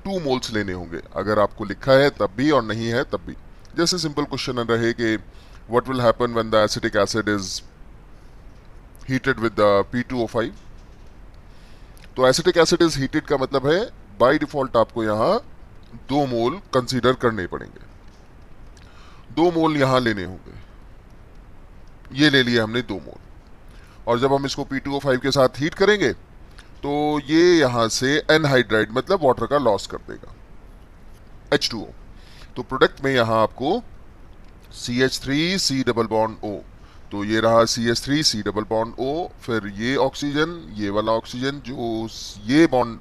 A: 2 मोल्स लेने होंगे, अगर आपको लिखा है तब भी और नहीं है तब भी। जैसे सिंपल क्वेश्चन रहे कि what will happen when the acetic acid is heated with the P2O5, तो एसिटिक एसिड इज हीटेड का मतलब है बाय डिफॉल्ट आपको यहाँ 2 मोल कंसीडर करने पड़ेंगे, 2 मोल यहाँ लेने होंगे। ये ले लिया हमने 2 मोल, और जब हम इसको P2O5 के साथ हीट करेंगे तो ये यहां से एनहाइड्राइड मतलब वाटर का लॉस कर देगा, H2O। तो प्रोडक्ट में यहां आपको CH3C डबल बॉन्ड O, तो ये रहा CH3C डबल बॉन्ड O, फिर ये ऑक्सीजन, ये वाला ऑक्सीजन जो ये बॉन्ड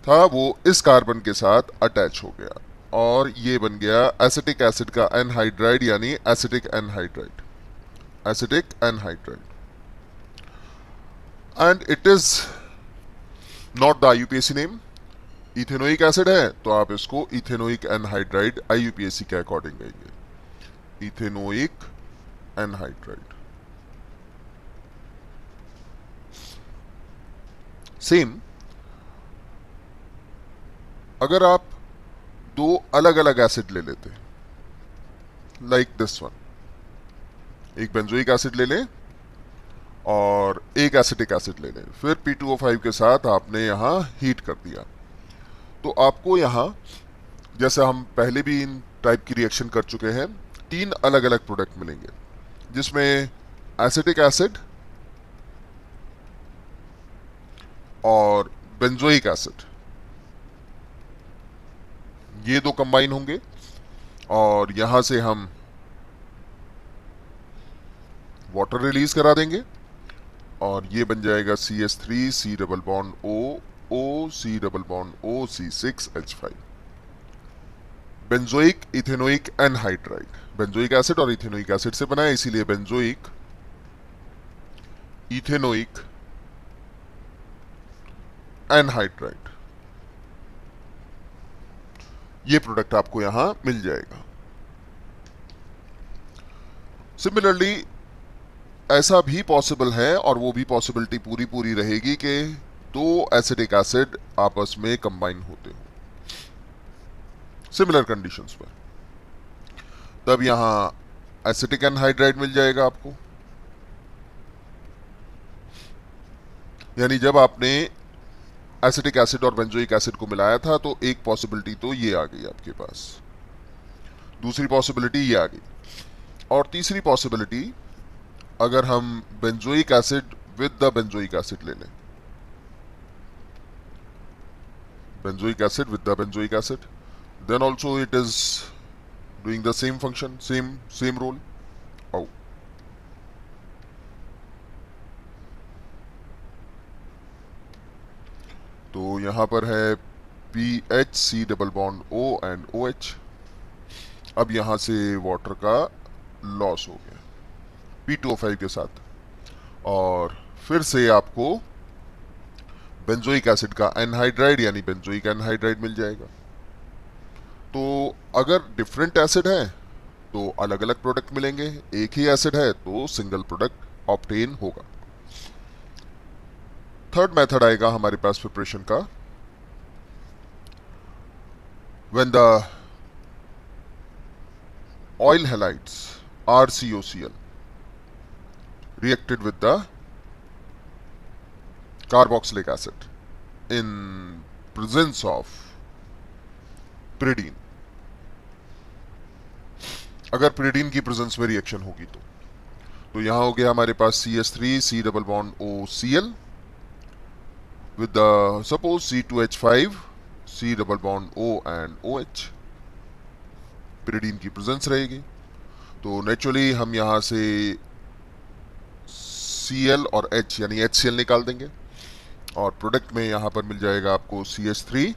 A: था वो इस कार्बन के साथ अटैच हो गया, और ये बन गया एसिटिक एसिड का एनहाइड्राइड, यानी acetic anhydride, acetic anhydride. And it is not the IUPAC name. Ethanoic acid है तो आप इसको इथेनोइक एनहाइड्राइड IUPAC के अकॉर्डिंग कहेंगे, इथेनोइक एनहाइड्राइड। सेम अगर आप 2 अलग अलग एसिड ले लेते, लाइक दिस वन, एक बेंजोइक एसिड ले लें और एक एसिटिक एसिड ले लें, फिर P2O5 के साथ आपने यहां हीट कर दिया, तो आपको यहाँ, जैसे हम पहले भी इन टाइप की रिएक्शन कर चुके हैं, 3 अलग अलग प्रोडक्ट मिलेंगे, जिसमें एसिटिक एसिड और बेंजोइक एसिड, ये दो कंबाइन होंगे, और यहां से हम वाटर रिलीज करा देंगे, और ये बन जाएगा CH3 C double bond O O C double bond O C6H5, benzoic ethanoic anhydride. Benzoic acid और इथेनोइक एसिड से बना है, इसीलिए बेंजोइक इथेनोइक एनहाइड्राइड, ये प्रोडक्ट आपको यहां मिल जाएगा। सिमिलरली ऐसा भी पॉसिबल है, और वो भी पॉसिबिलिटी पूरी पूरी रहेगी कि 2 एसिडिक एसिड आपस में कंबाइन होते हो सिमिलर कंडीशंस पर, तब यहां एसिटिक एनहाइड्राइड मिल जाएगा आपको। यानी जब आपने एसिटिक एसिड और बेंजोइक एसिड को मिलाया था, तो एक पॉसिबिलिटी तो ये आ गई आपके पास, दूसरी पॉसिबिलिटी ये आ गई, और तीसरी पॉसिबिलिटी, अगर हम benzoic acid with the benzoic acid ले लें, benzoic acid with the benzoic acid, then also it is doing the same function, same role. Oh. तो यहां पर है PH C double bond O and OH। अब यहां से वाटर का लॉस हो गया P2O5 के साथ, और फिर से आपको बेंजोइक एसिड का एनहाइड्राइड यानी बेंजोइक एनहाइड्राइड मिल जाएगा। तो अगर डिफरेंट एसिड है तो अलग अलग प्रोडक्ट मिलेंगे, एक ही एसिड है तो सिंगल प्रोडक्ट ऑब्टेन होगा। थर्ड मेथड आएगा हमारे पास प्रिपरेशन का, when the oil halides RCOCl reacted with the carboxylic acid in presence of pyridine। अगर pyridine की प्रेजेंस में रिएक्शन होगी तो यहां हो गया हमारे पास CH3 C double bond OCl with the suppose C2H5 C double bond O and OH, pyridine की प्रेजेंस रहेगी, तो नेचुरली हम यहां से Cl और H यानी HCl निकाल देंगे, और प्रोडक्ट में यहां पर मिल जाएगा आपको CH3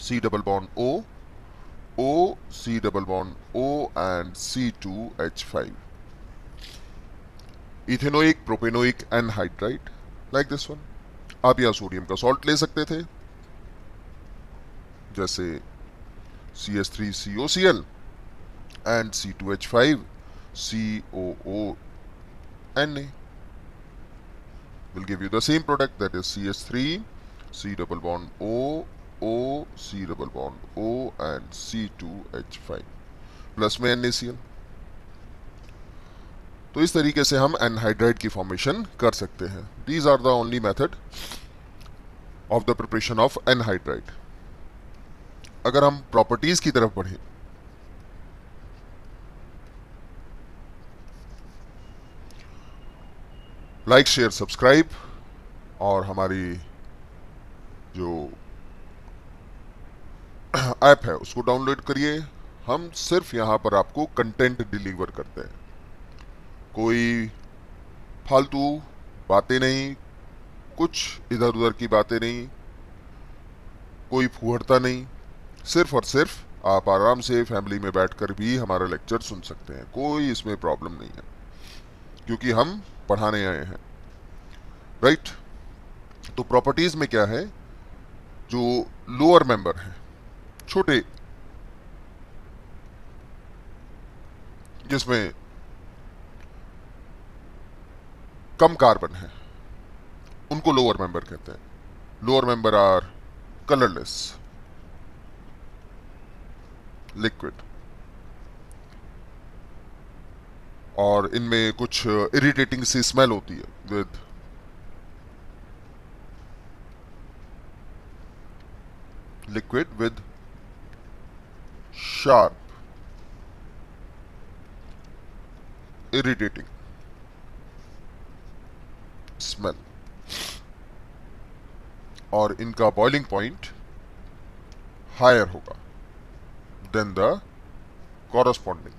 A: C double bond O O C double bond O and C2H5, ethanoic propanoic anhydride, like this one. आप यहां सोडियम का सॉल्ट ले सकते थे, जैसे CH3COCl and C2H5 COONA will give you the same product, that is CH3 C double bond O O C double bond O and C2H5 plus में NaCl। तो इस तरीके से हम एनहाइड्राइड की फॉर्मेशन कर सकते हैं। These are the only method of the preparation of anhydride. अगर हम प्रॉपर्टीज की तरफ बढ़ें, लाइक शेयर सब्सक्राइब, और हमारी जो ऐप है उसको डाउनलोड करिए। हम सिर्फ यहां पर आपको कंटेंट डिलीवर करते हैं, कोई फालतू बातें नहीं, कुछ इधर उधर की बातें नहीं, कोई फुहड़ता नहीं, सिर्फ और सिर्फ आप आराम से फैमिली में बैठकर भी हमारा लेक्चर सुन सकते हैं, कोई इसमें प्रॉब्लम नहीं है, क्योंकि हम पढ़ाने आए हैं, राइट। तो प्रॉपर्टीज में क्या है, जो लोअर मेंबर है, छोटे, जिसमें कम कार्बन है, उनको लोअर मेंबर कहते हैं। Lower member are colourless liquid, और इनमें कुछ इरिटेटिंग सी स्मेल होती है with liquid with sharp, irritating smell, और इनका बॉइलिंग पॉइंट हायर होगा देन द कॉरस्पॉन्डिंग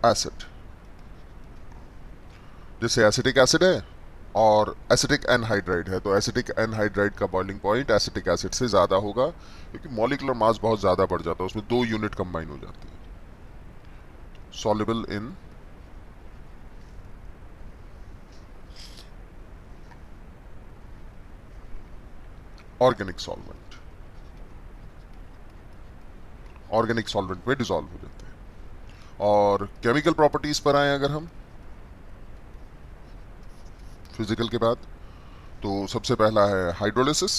A: एसिड। जैसे एसिटिक एसिड है और एसिटिक एनहाइड्राइड है, तो एसिटिक एनहाइड्राइड का बॉइलिंग पॉइंट एसिटिक एसिड से ज़्यादा होगा क्योंकि मॉलिक्यूलर मास बहुत ज़्यादा बढ़ जाता है, उसमें 2 यूनिट कंबाइन हो जाती है। Soluble in organic solvent, organic solvent में डिसॉल्व हो जाते हैं। और केमिकल प्रॉपर्टीज पर आए अगर हम फिजिकल के बाद, तो सबसे पहला है हाइड्रोलिसिस।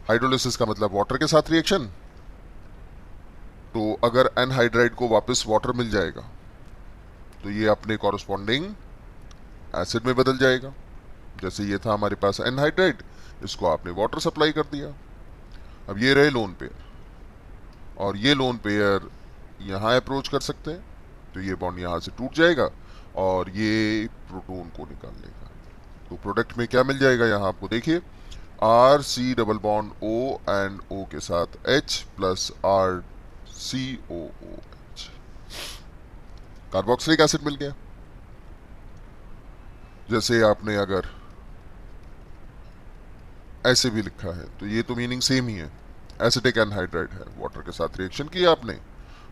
A: हाइड्रोलिसिस का मतलब वाटर के साथ रिएक्शन। तो अगर एनहाइड्राइड को वापस वाटर मिल जाएगा तो ये अपने कॉरस्पॉन्डिंग एसिड में बदल जाएगा। जैसे ये था हमारे पास एनहाइड्राइड, इसको आपने वाटर सप्लाई कर दिया। अब ये रहे लोन पेयर, और ये लोन पेयर यहाँ अप्रोच कर सकते हैं, तो ये बॉन्ड यहाँ से टूट जाएगा और ये प्रोटॉन को निकाल लेगा। तो प्रोडक्ट में क्या मिल जाएगा यहाँ आपको देखिए, R C double bond O and O के साथ H plus R C O H, carboxylic acid मिल गया। जैसे आपने अगर ऐसे भी लिखा है तो ये तो मीनिंग सेम ही है, एसिटिक एनहाइड्राइड है, वाटर के साथ रिएक्शन किया आपने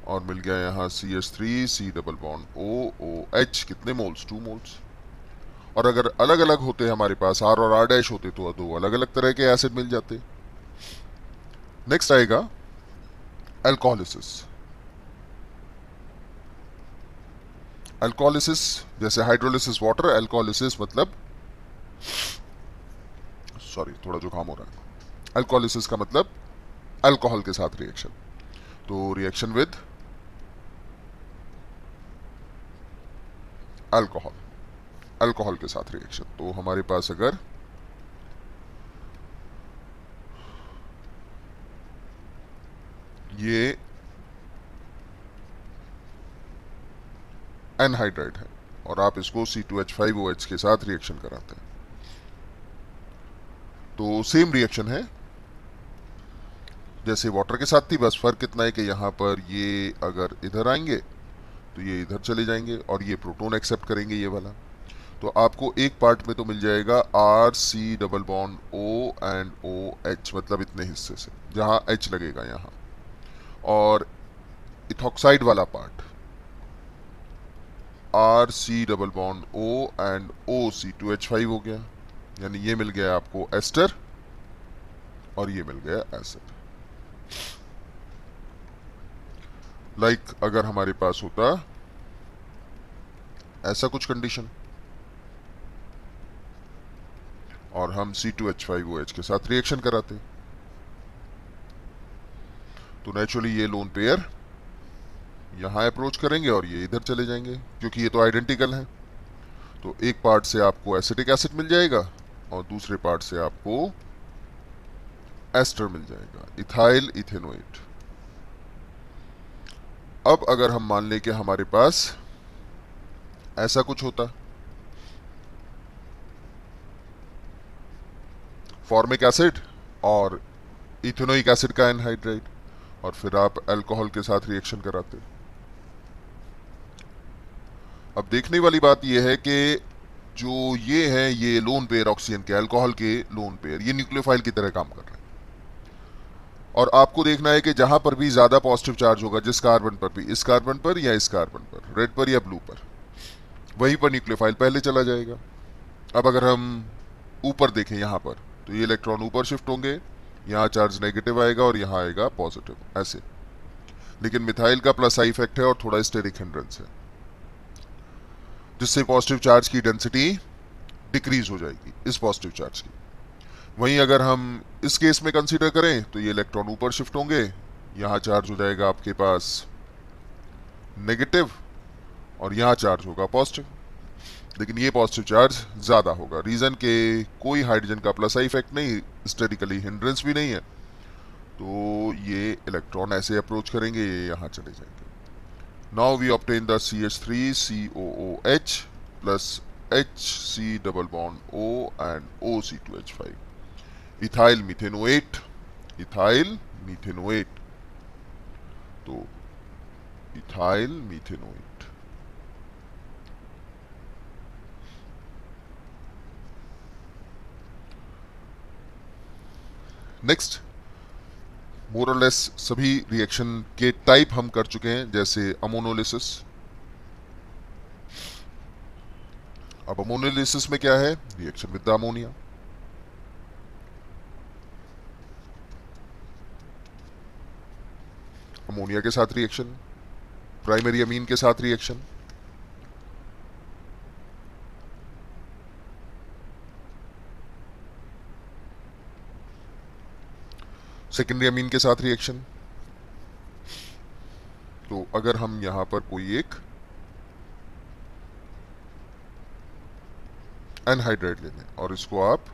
A: और मिल गया यहाँ CH3 C double bond OOH, कितने मोल्स, 2 मोल्स। और अगर अलग अलग होते हमारे पास R और R डैश होते तो 2 अलग अलग तरह के एसिड मिल जाते। नेक्स्ट आएगा अल्कोहलिसिस। अल्कोहलिसिस जैसे हाइड्रोलिसिस वाटर, अल्कोहलिसिस मतलब, सॉरी थोड़ा जुकाम हो रहा है। अल्कोहलिसिस का मतलब अल्कोहल के साथ रिएक्शन, तो रिएक्शन विद अल्कोहल, अल्कोहल के साथ रिएक्शन। तो हमारे पास अगर ये एनहाइड्राइड है और आप इसको C2H5OH के साथ रिएक्शन कराते हैं, तो सेम रिएक्शन है जैसे वाटर के साथ थी, बस फर्क इतना है कि यहाँ पर ये अगर इधर आएंगे तो ये इधर चले जाएंगे और ये प्रोटॉन एक्सेप्ट करेंगे ये वाला। तो आपको एक पार्ट में तो मिल जाएगा RC double bond O and OH, मतलब इतने हिस्से से जहाँ H लगेगा यहाँ, और इथॉक्साइड वाला part RC double bond O and O C2H5 हो गया, यानी ये मिल गया आपको एस्टर और ये मिल गया एसिड। लाइक अगर हमारे पास होता ऐसा कुछ कंडीशन और हम C2H5OH के साथ रिएक्शन कराते, तो नेचुरली ये लोन पेयर यहां अप्रोच करेंगे और ये इधर चले जाएंगे क्योंकि ये तो आइडेंटिकल है। तो एक पार्ट से आपको एसिटिक एसिड मिल जाएगा और दूसरे पार्ट से आपको एस्टर मिल जाएगा, इथाइल इथेनोएट। अब अगर हम मान लें कि हमारे पास ऐसा कुछ होता, फॉर्मिक एसिड और इथेनोइक एसिड का एनहाइड्राइड, और फिर आप अल्कोहल के साथ रिएक्शन कराते। अब देखने वाली बात यह है कि जो ये है ये लोन पेयर ऑक्सीजन के, अल्कोहल के लोन पेयर, ये न्यूक्लियोफाइल की तरह काम कर रहे हैं। और आपको देखना है कि जहां पर भी ज्यादा पॉजिटिव चार्ज होगा, जिस कार्बन पर भी, इस कार्बन पर या इस कार्बन पर, रेड पर या ब्लू पर, वहीं पर न्यूक्लियोफाइल पहले चला जाएगा। अब अगर हम ऊपर देखें यहाँ पर, तो ये इलेक्ट्रॉन ऊपर शिफ्ट होंगे, यहाँ चार्ज नेगेटिव आएगा और यहाँ आएगा पॉजिटिव, ऐसे। लेकिन मिथाइल का प्लस आई इफेक्ट है और थोड़ा स्टेरिक हिंड्रेंस है, जिससे पॉजिटिव चार्ज की डेंसिटी डिक्रीज हो जाएगी इस पॉजिटिव चार्ज की। वहीं अगर हम इस केस में कंसीडर करें तो ये इलेक्ट्रॉन ऊपर शिफ्ट होंगे, यहाँ चार्ज हो जाएगा आपके पास नेगेटिव और यहाँ चार्ज होगा पॉजिटिव, लेकिन ये पॉजिटिव चार्ज ज़्यादा होगा। रीज़न के कोई हाइड्रोजन का प्लस आई इफेक्ट नहीं, स्टेरिकली हिंड्रेंस भी नहीं है, तो ये इलेक्ट्रॉन ऐसे अप्रोच करेंगे, ये यहाँ चले जाएंगे। Now we obtain the CH3COOH plus HC double bond O and OC2H5, ethyl methanoate, ethyl methanoate. तो इथाइल मिथेनोएट। नेक्स्ट, मोर और लेस सभी रिएक्शन के टाइप हम कर चुके हैं, जैसे अमोनोलिसिस। अब अमोनोलिसिस में क्या है? Reaction with the ammonia. Ammonia के साथ रिएक्शन, प्राइमरी अमीन के साथ रिएक्शन, सेकेंडरी अमीन के साथ रिएक्शन। तो अगर हम यहां पर कोई एक एनहाइड्राइड ले लें और इसको आप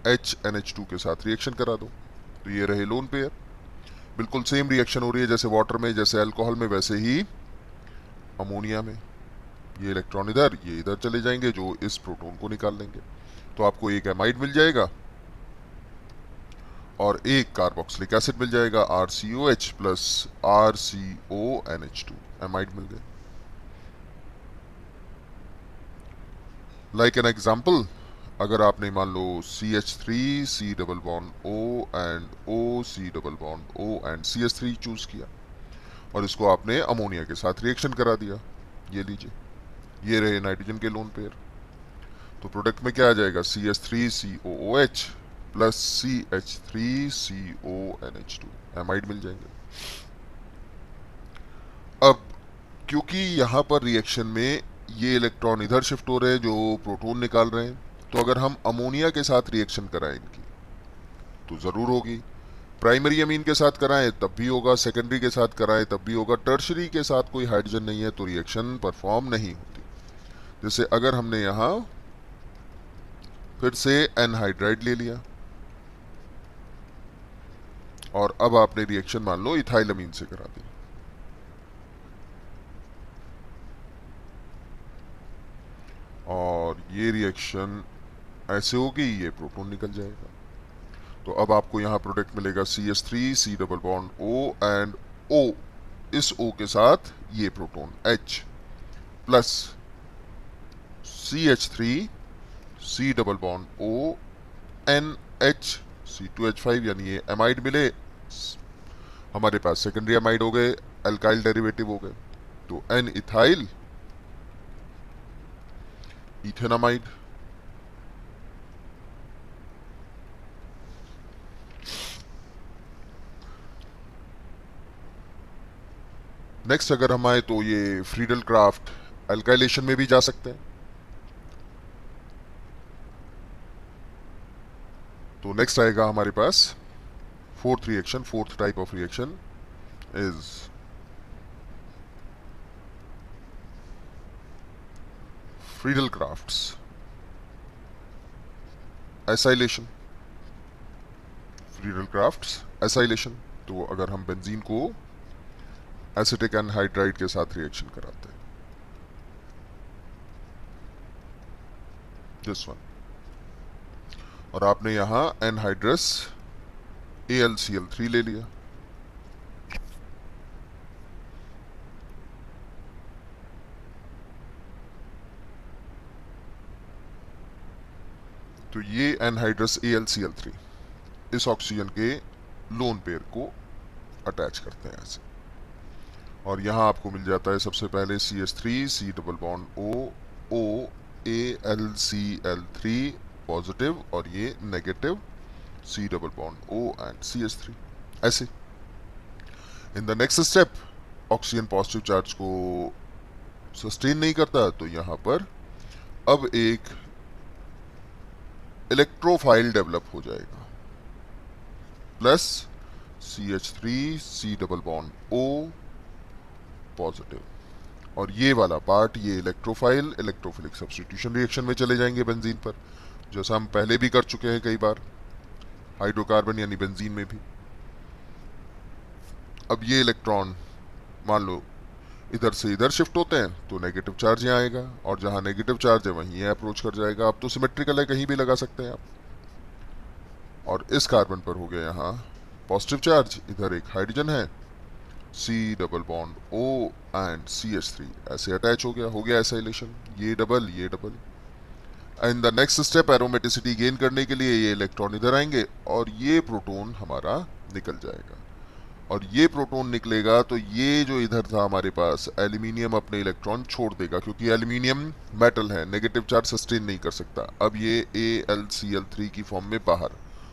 A: HNH2 के साथ रिएक्शन करा दो, तो ये रहे लोन पेयर। बिल्कुल सेम रिएक्शन हो रही है जैसे वाटर में, जैसे अल्कोहल में, वैसे ही अमोनिया में। ये इलेक्ट्रॉन इधर, ये इधर चले जाएंगे, जो इस प्रोटॉन को निकाल लेंगे। तो आपको एक एमाइड मिल जाएगा और एक कार्बोक्सिलिक एसिड मिल जाएगा, RCOH प्लस RCONH2, एमाइड मिल गए। लाइक एन एग्जाम्पल, अगर आपने मान लो CH3C double bond O and OC double bond O and CH3 choose किया और इसको आपने अमोनिया के साथ रिएक्शन करा दिया, ये लीजिए, ये रहे नाइट्रोजन के लोन पेयर। तो प्रोडक्ट में क्या आ जाएगा? CH3COOH प्लस CH3CONH2, एमाइड मिल जाएंगे। अब क्योंकि यहां पर रिएक्शन में ये इलेक्ट्रॉन इधर शिफ्ट हो रहे हैं जो प्रोटॉन निकाल रहे हैं, तो अगर हम अमोनिया के साथ रिएक्शन कराएं इनकी तो जरूर होगी। प्राइमरी अमीन के साथ कराएं तब भी होगा, सेकेंडरी के साथ कराएं तब भी होगा, टर्शरी के साथ कोई हाइड्रोजन नहीं है तो रिएक्शन परफॉर्म नहीं होती। जैसे अगर हमने यहां फिर से एनहाइड्राइड ले लिया और अब आपने रिएक्शन मान लो इथाइल अमीन से करा दी, और ये रिएक्शन ऐसे होगी, ये प्रोटॉन निकल जाएगा। तो अब आपको यहां प्रोडक्ट मिलेगा CH3C double bond O and O, इस O के साथ ये proton H plus CH3C double bond O NH C2H5, यानी ये एमाइड मिले, हमारे पास सेकेंडरी एमाइड हो गए, अल्काइल डेरिवेटिव हो गए। तो N इथाइल इथेनामाइड। नेक्स्ट अगर हम आए तो ये फ्रीडल क्राफ्ट अल्काइलेशन में भी जा सकते हैं। तो नेक्स्ट आएगा हमारे पास fourth reaction, fourth type of reaction is Friedel Crafts acylation. Friedel Crafts acylation, तो अगर हम बेंजीन को एसिटिक एनहाइड्राइड के साथ रिएक्शन कराते हैं, दिस वन, और आपने यहां एनहाइड्रस AlCl3 ले लिया, तो ये एनहाइड्रस AlCl3 इस ऑक्सीजन के लोन पेयर को अटैच करते हैं ऐसे, और यहां आपको मिल जाता है सबसे पहले CH3C double bond O AlCl3 positive, और ये negative C double bond O and CH3 ऐसे। In the next step oxygen positive charge को सस्टेन नहीं करता, तो यहां पर अब एक इलेक्ट्रोफाइल डेवलप हो जाएगा, plus CH3C double bond O positive, और ये वाला पार्ट, ये इलेक्ट्रोफाइल इलेक्ट्रोफिलिक सब्स्टिट्यूशन रिएक्शन में चले जाएंगे बेंजीन पर, जैसा हम पहले भी कर चुके हैं कई बार हाइड्रोकार्बन यानी बेंजीन में भी। अब ये इलेक्ट्रॉन मान लो इधर से इधर शिफ्ट होते हैं तो नेगेटिव चार्ज यहाँ आएगा, और जहाँ नेगेटिव चार्ज है वहीं ये अप्रोच कर जाएगा। अब तो सिमेट्रिकल है, कहीं भी लगा सकते हैं आप। और इस कार्बन पर हो गया यहाँ पॉजिटिव चार्ज, इधर एक हाइड्रोजन है, C double bond O and CH3 ऐसे अटैच हो गया एसाइलेशन, ये double. And the next step aromaticity gain करने के लिए ये इलेक्ट्रॉन इधर आएंगे और ये प्रोटॉन हमारा निकल जाएगा। और ये प्रोटॉन निकलेगा तो ये जो इधर था हमारे पास एल्यूमिनियम अपने इलेक्ट्रॉन छोड़ देगा, क्योंकि एल्यूमिनियम मेटल है, नेगेटिव चार्ज सस्टेन नहीं कर सकता। अब ये AlCl3 की फॉर्म में बाहर,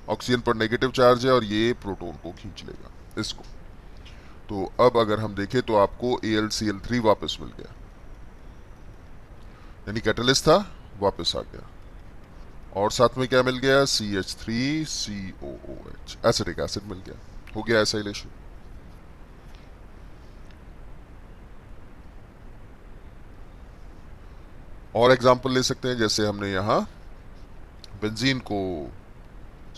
A: ऑक्सीजन पर नेगेटिव चार्ज है और ये प्रोटॉन को खींच लेगा इसको। तो अब अगर हम देखें तो आपको AlCl3 वापस मिल गया, यानी कैटलिस्ट था वापस आ गया, और साथ में क्या मिल गया, CH3COOH एसिटिक एसिड मिल गया, हो गया एसाइलेशन। और एग्जांपल ले सकते हैं, जैसे हमने यहां बेंजीन को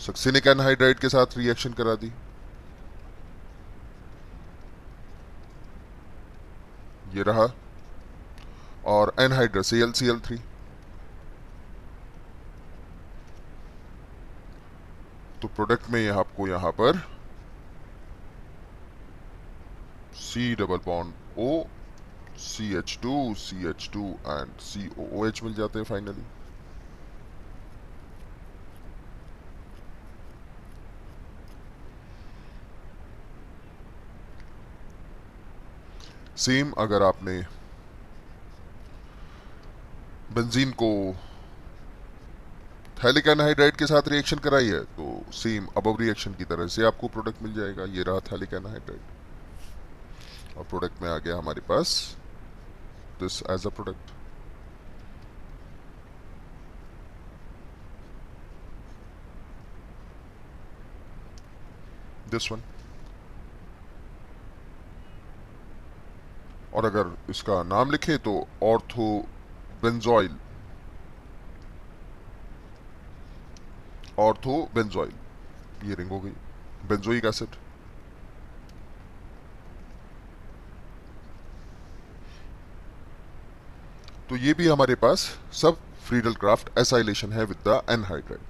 A: सक्सिनिक एनहाइड्राइड के साथ रिएक्शन करा दी, ये रहा, और एनहाइड्रस AlCl3, तो प्रोडक्ट में आपको यहां पर C double bond O CH2 and COOH मिल जाते हैं फाइनली। सेम अगर आपने बेंजीन को थैलिक एनहाइड्राइड के साथ रिएक्शन कराई है तो सेम अबव रिएक्शन की तरह से आपको प्रोडक्ट मिल जाएगा, ये रहा थैलिक एनहाइड्राइड, और प्रोडक्ट में आ गया हमारे पास this as a product. This one. और अगर इसका नाम लिखे तो ऑर्थोबेंजोइल, ये रिंग हो गई, बेंजोइक एसिड। तो ये भी हमारे पास सब फ्रीडल क्राफ्ट एसाइलेशन है विद द एनहाइड्राइड।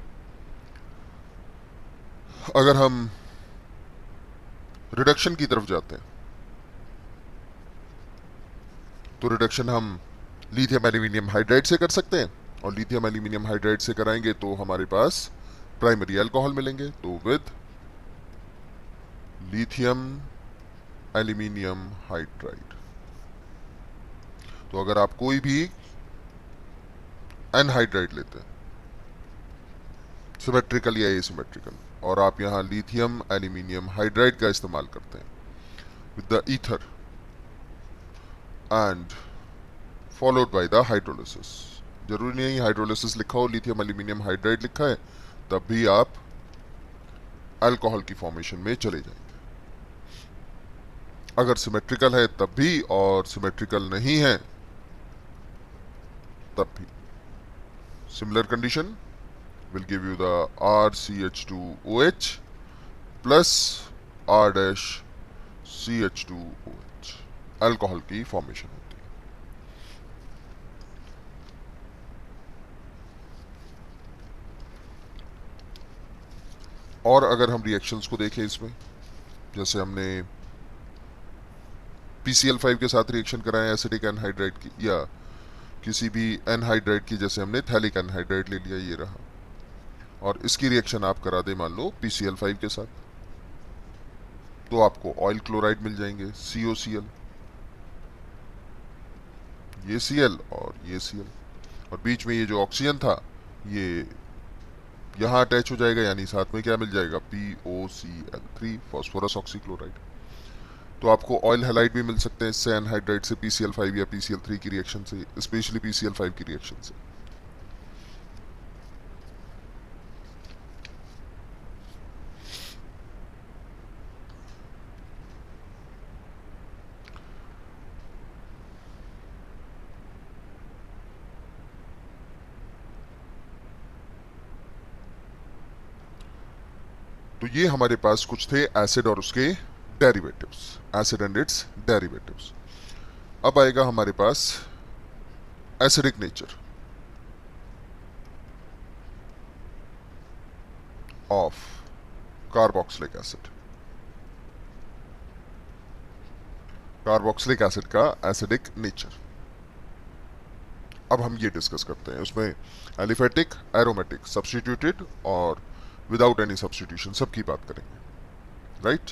A: अगर हम रिडक्शन की तरफ जाते हैं तो रिडक्शन हम लिथियम एल्यूमिनियम हाइड्राइड से कर सकते हैं, और लिथियम एल्यूमिनियम हाइड्राइड से कराएंगे तो हमारे पास प्राइमरी अल्कोहल मिलेंगे, तो विद लिथियम एल्यूमिनियम हाइड्राइड। तो अगर आप कोई भी एनहाइड्राइड लेते हैं, सिमेट्रिकल या एसिमेट्रिकल, और आप यहां लिथियम एल्यूमिनियम हाइड्राइड का इस्तेमाल करते हैं with the ether and followed by the hydrolysis, जरूरी नहीं हाइड्रोलिसिस लिखा हो, लिथियम एल्यूमिनियम हाइड्राइड लिखा है, तब भी आप अल्कोहल की फॉर्मेशन में चले जाएंगे। अगर सिमेट्रिकल है तब भी, और सिमेट्रिकल नहीं है तब भी। Similar condition will give you the RCH2OH plus R dash CH2OH, alcohol की फॉर्मेशन होती है। और अगर हम रिएक्शंस को देखें इसमें, जैसे हमने PCl5 के साथ रिएक्शन कराया एसिडिक एनहाइड्राइड की, या किसी भी एनहाइड्राइड की, जैसे हमने थैलिक एनहाइड्राइड ले लिया, ये रहा, और इसकी रिएक्शन आप करा दे मान लो PCl5 के साथ, तो आपको ऑयल क्लोराइड मिल जाएंगे, COCl, ये Cl और ये Cl, और बीच में ये जो ऑक्सीजन था ये यहां अटैच हो जाएगा, यानी साथ में क्या मिल जाएगा, POCl3 फॉस्फोरस ऑक्सीक्लोराइड। तो आपको ऑयल हैलाइड भी मिल सकते हैं इससे, एनहाइड्राइड से PCl5 या PCl3 की रिएक्शन से, स्पेशली PCl5 की रिएक्शन से। तो ये हमारे पास कुछ थे एसिड और उसके derivatives, acid and its derivatives. अब आएगा हमारे पास acidic nature of carboxylic acid. Carboxylic acid का एसिडिक नेचर अब हम ये डिस्कस करते हैं। उसमें एलिफेटिक, एरोमेटिक, सब्स्टिट्यूटेड और विदाउट एनी सब्स्टिट्यूशन सबकी बात करेंगे, राइट।